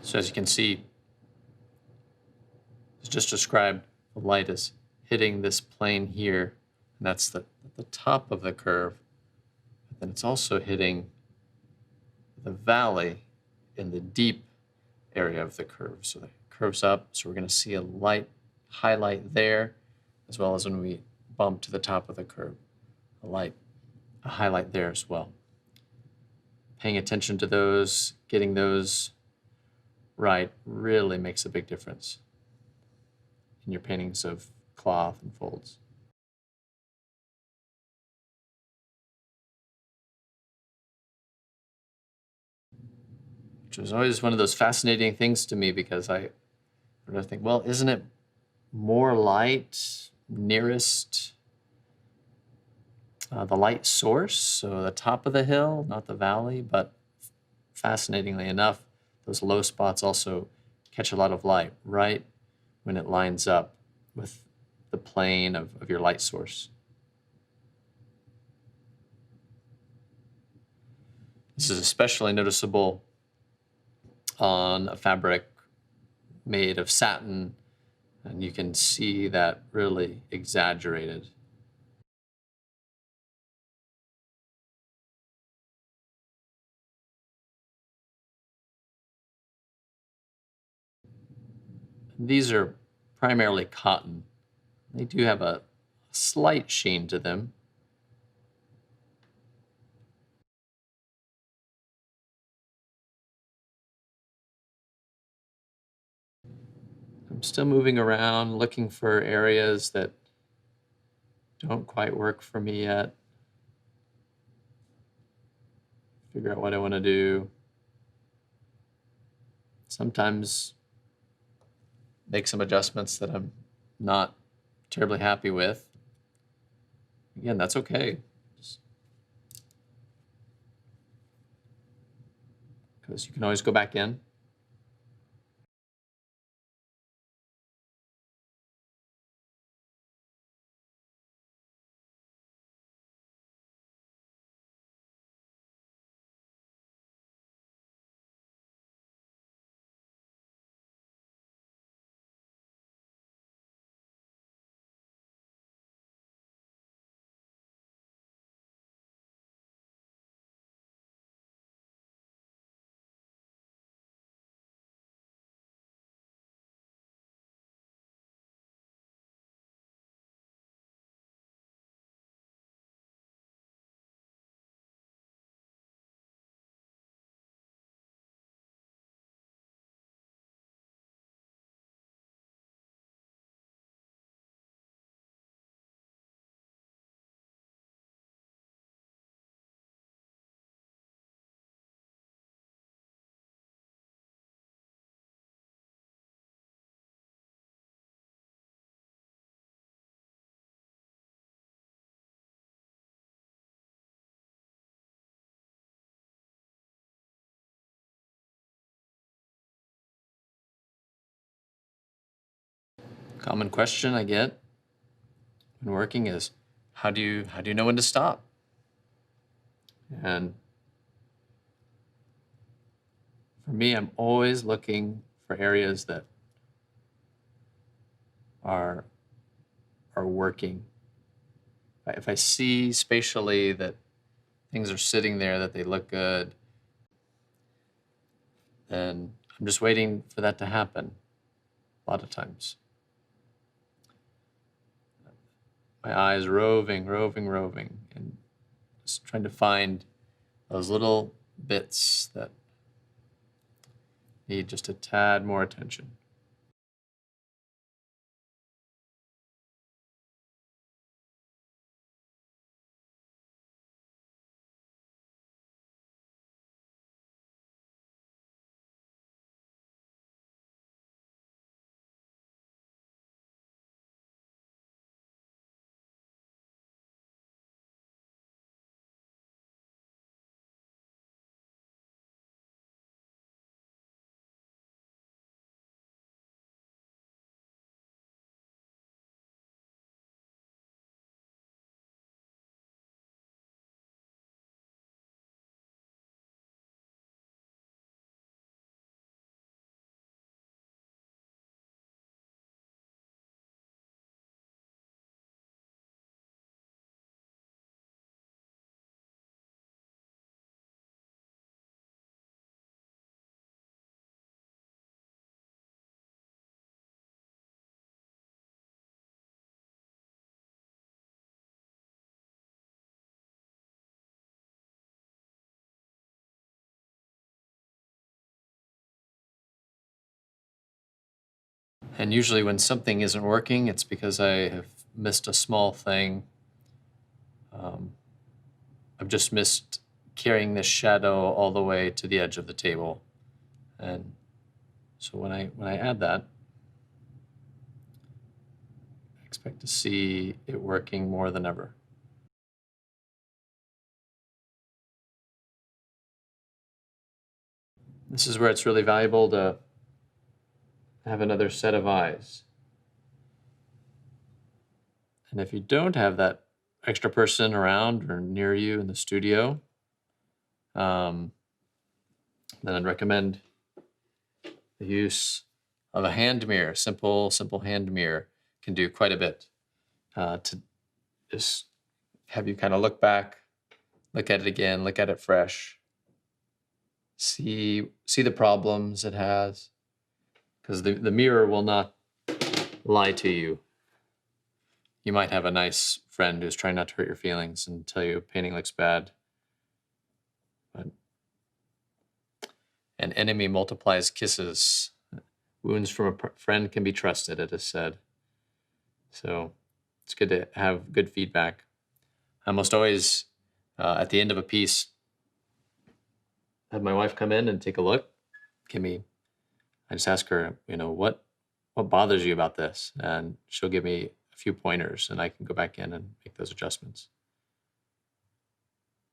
So as you can see, it's just described, the light is hitting this plane here, and that's the top of the curve. But then it's also hitting the valley in the deep area of the curve. So the curve's up, so we're going to see a light highlight there, as well as when we bump to the top of the curve, a highlight there as well. Paying attention to those, getting those right, really makes a big difference in your paintings of cloth and folds. Which was always one of those fascinating things to me, because I think, well, isn't it more light nearest the light source, so the top of the hill, not the valley? But fascinatingly enough, those low spots also catch a lot of light right when it lines up with the plane of your light source. This is especially noticeable on a fabric made of satin, and you can see that really exaggerated. These are primarily cotton. They do have a slight sheen to them. I'm still moving around, looking for areas that don't quite work for me yet. Figure out what I want to do. Sometimes make some adjustments that I'm not terribly happy with. Again, that's okay. Because you can always go back in. Common question I get when working is, how do you know when to stop? And for me, I'm always looking for areas that are working. If I see spatially that things are sitting there, that they look good, then I'm just waiting for that to happen a lot of times. My eyes roving, and just trying to find those little bits that need just a tad more attention. And usually when something isn't working, it's because I have missed a small thing. I've just missed carrying this shadow all the way to the edge of the table. And so when I add that, I expect to see it working more than ever. This is where it's really valuable to have another set of eyes. And if you don't have that extra person around or near you in the studio, then I'd recommend the use of a hand mirror. Simple hand mirror can do quite a bit to just have you kind of look back, look at it again, look at it fresh, see the problems it has, because the mirror will not lie to you. You might have a nice friend who's trying not to hurt your feelings and tell you painting looks bad, but an enemy multiplies kisses. Wounds from a friend can be trusted, it is said. So it's good to have good feedback. I almost always, at the end of a piece, have my wife come in and take a look. I just ask her, what bothers you about this? And she'll give me a few pointers and I can go back in and make those adjustments.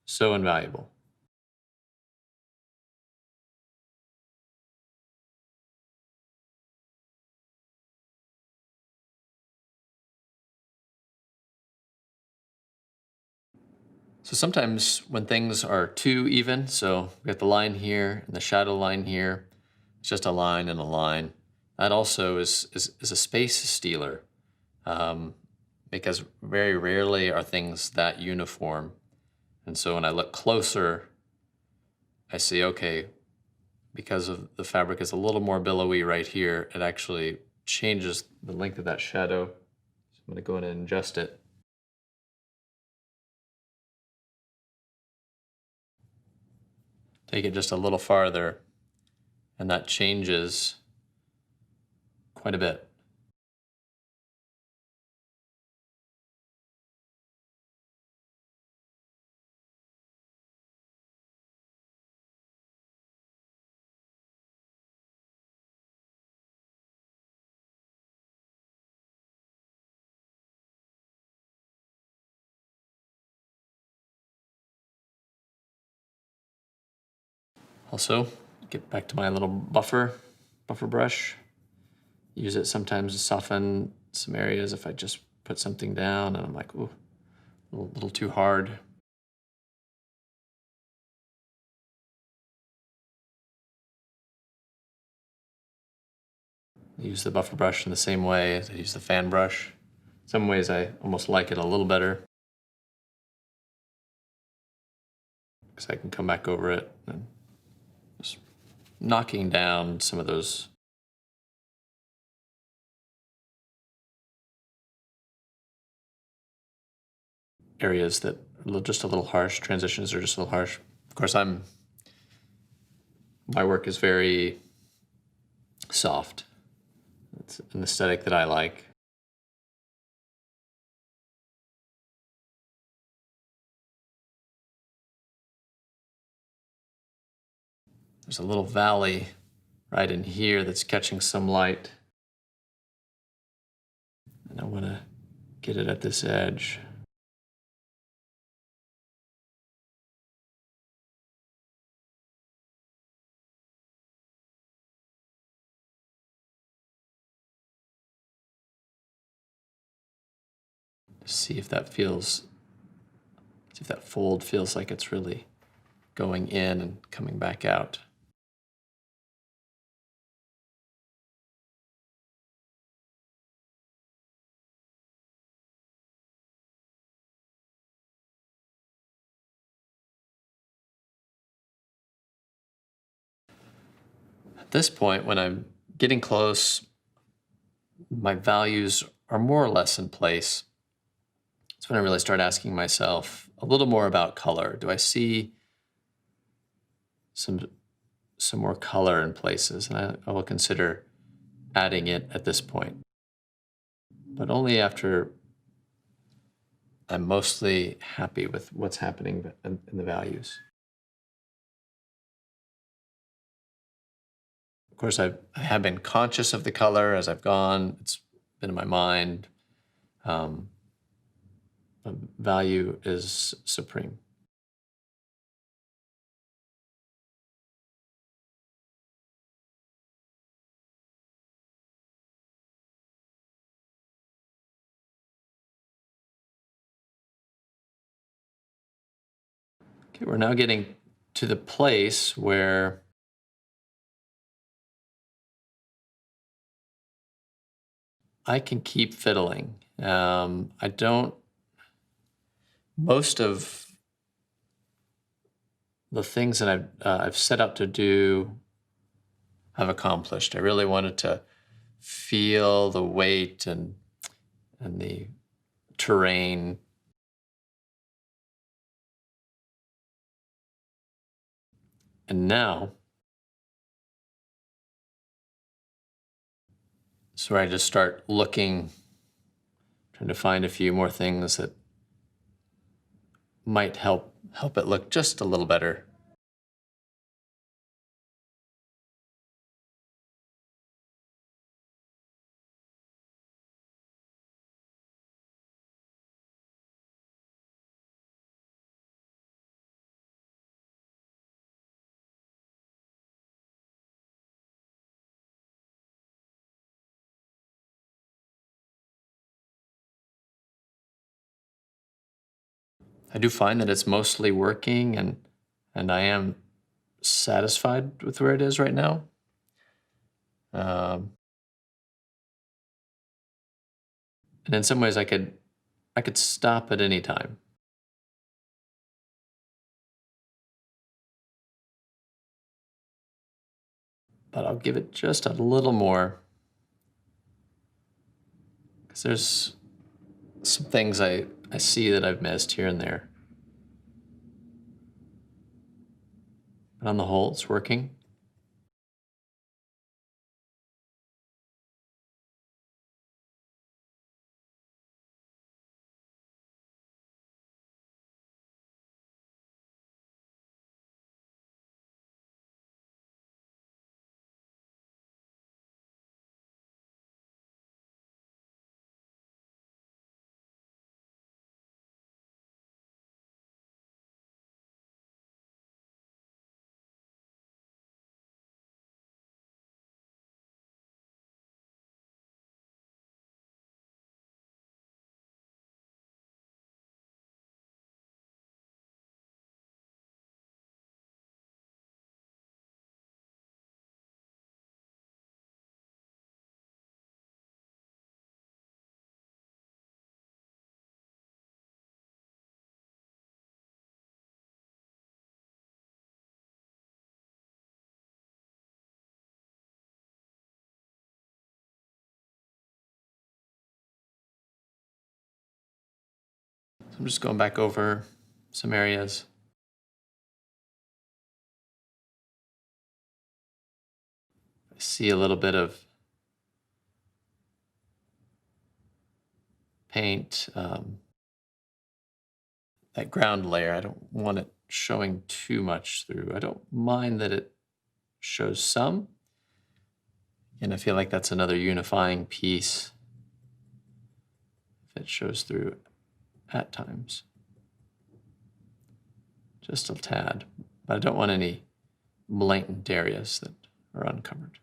So invaluable. So sometimes when things are too even, so we got the line here and the shadow line here, it's just a line and a line. That also is a space stealer, because very rarely are things that uniform. And so when I look closer, I see, okay, because of the fabric is a little more billowy right here, it actually changes the length of that shadow. So I'm going to go in and adjust it. Take it just a little farther, and that changes quite a bit. Also, get back to my little buffer brush. Use it sometimes to soften some areas if I just put something down and I'm like, ooh, a little too hard. I use the buffer brush in the same way as I use the fan brush. In some ways, I almost like it a little better because I can come back over it and just knocking down some of those areas that are just a little harsh. Transitions are just a little harsh. Of course, my work is very soft. It's an aesthetic that I like. There's a little valley right in here that's catching some light. And I want to get it at this edge. See if that fold feels like it's really going in and coming back out. At this point, when I'm getting close, my values are more or less in place. That's when I really start asking myself a little more about color. Do I see some more color in places? And I will consider adding it at this point, but only after I'm mostly happy with what's happening in the values. Of course, I have been conscious of the color as I've gone. It's been in my mind. The value is supreme. Okay, we're now getting to the place where I can keep fiddling. I don't, most of the things that I've set out to do, I've accomplished. I really wanted to feel the weight and the terrain. And now, so I just start looking, trying to find a few more things that might help it look just a little better. I do find that it's mostly working, and I am satisfied with where it is right now. And in some ways, I could stop at any time. But I'll give it just a little more, because there's some things I see that I've missed here and there. But on the whole, it's working. So I'm just going back over some areas. I see a little bit of paint, that ground layer. I don't want it showing too much through. I don't mind that it shows some. And I feel like that's another unifying piece if it shows through at times. Just a tad. But I don't want any blatant areas that are uncovered.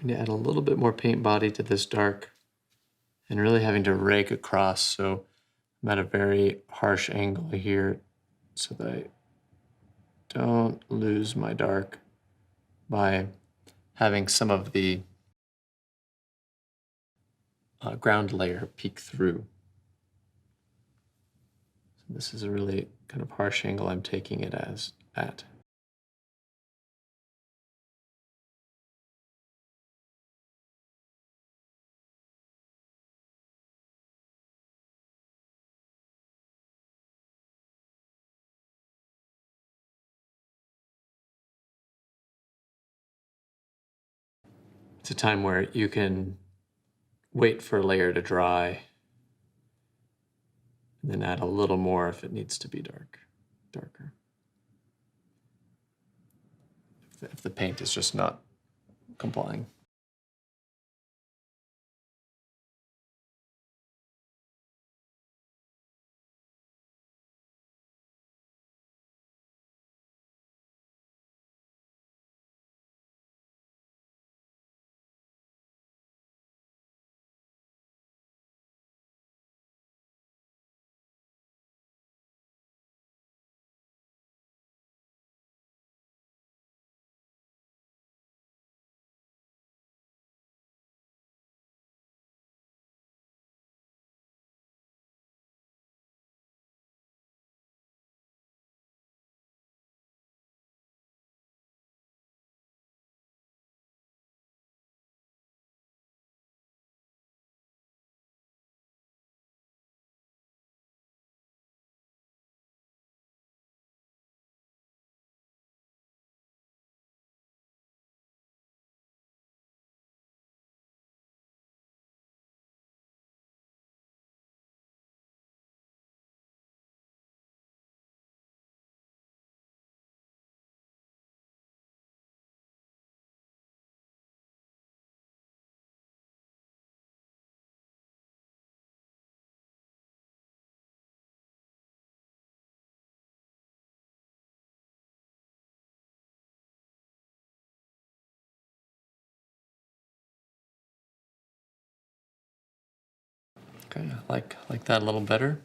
I'm going to add a little bit more paint body to this dark and really having to rake across. So I'm at a very harsh angle here so that I don't lose my dark by having some of the ground layer peek through. So this is a really kind of harsh angle I'm taking it as at. It's a time where you can wait for a layer to dry and then add a little more if it needs to be darker. If the paint is just not complying. Okay, I like that a little better.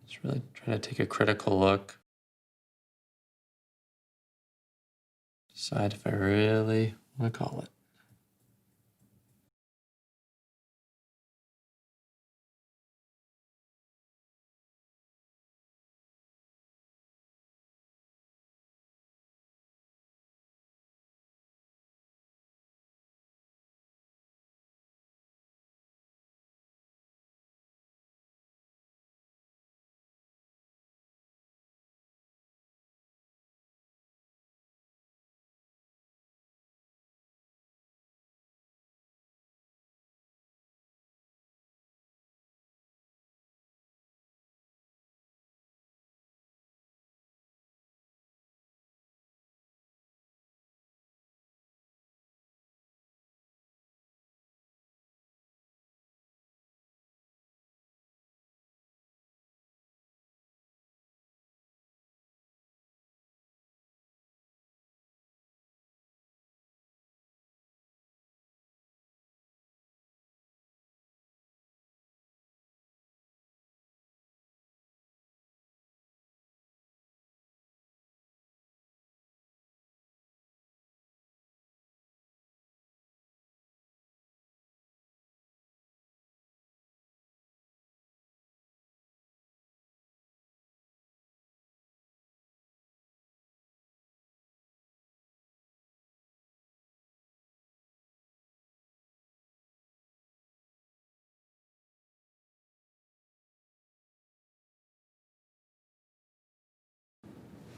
Just really trying to take a critical look. Decide if I really want to call it.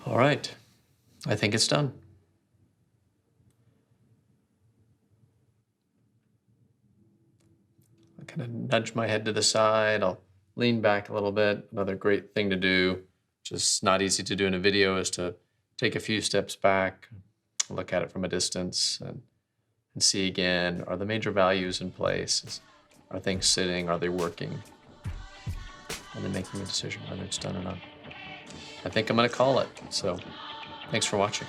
All right, I think it's done. I kind of nudge my head to the side. I'll lean back a little bit. Another great thing to do, just not easy to do in a video, is to take a few steps back, look at it from a distance, and and see again, are the major values in place? Are things sitting? Are they working? And then making a decision whether it's done or not. I think I'm going to call it. So thanks for watching.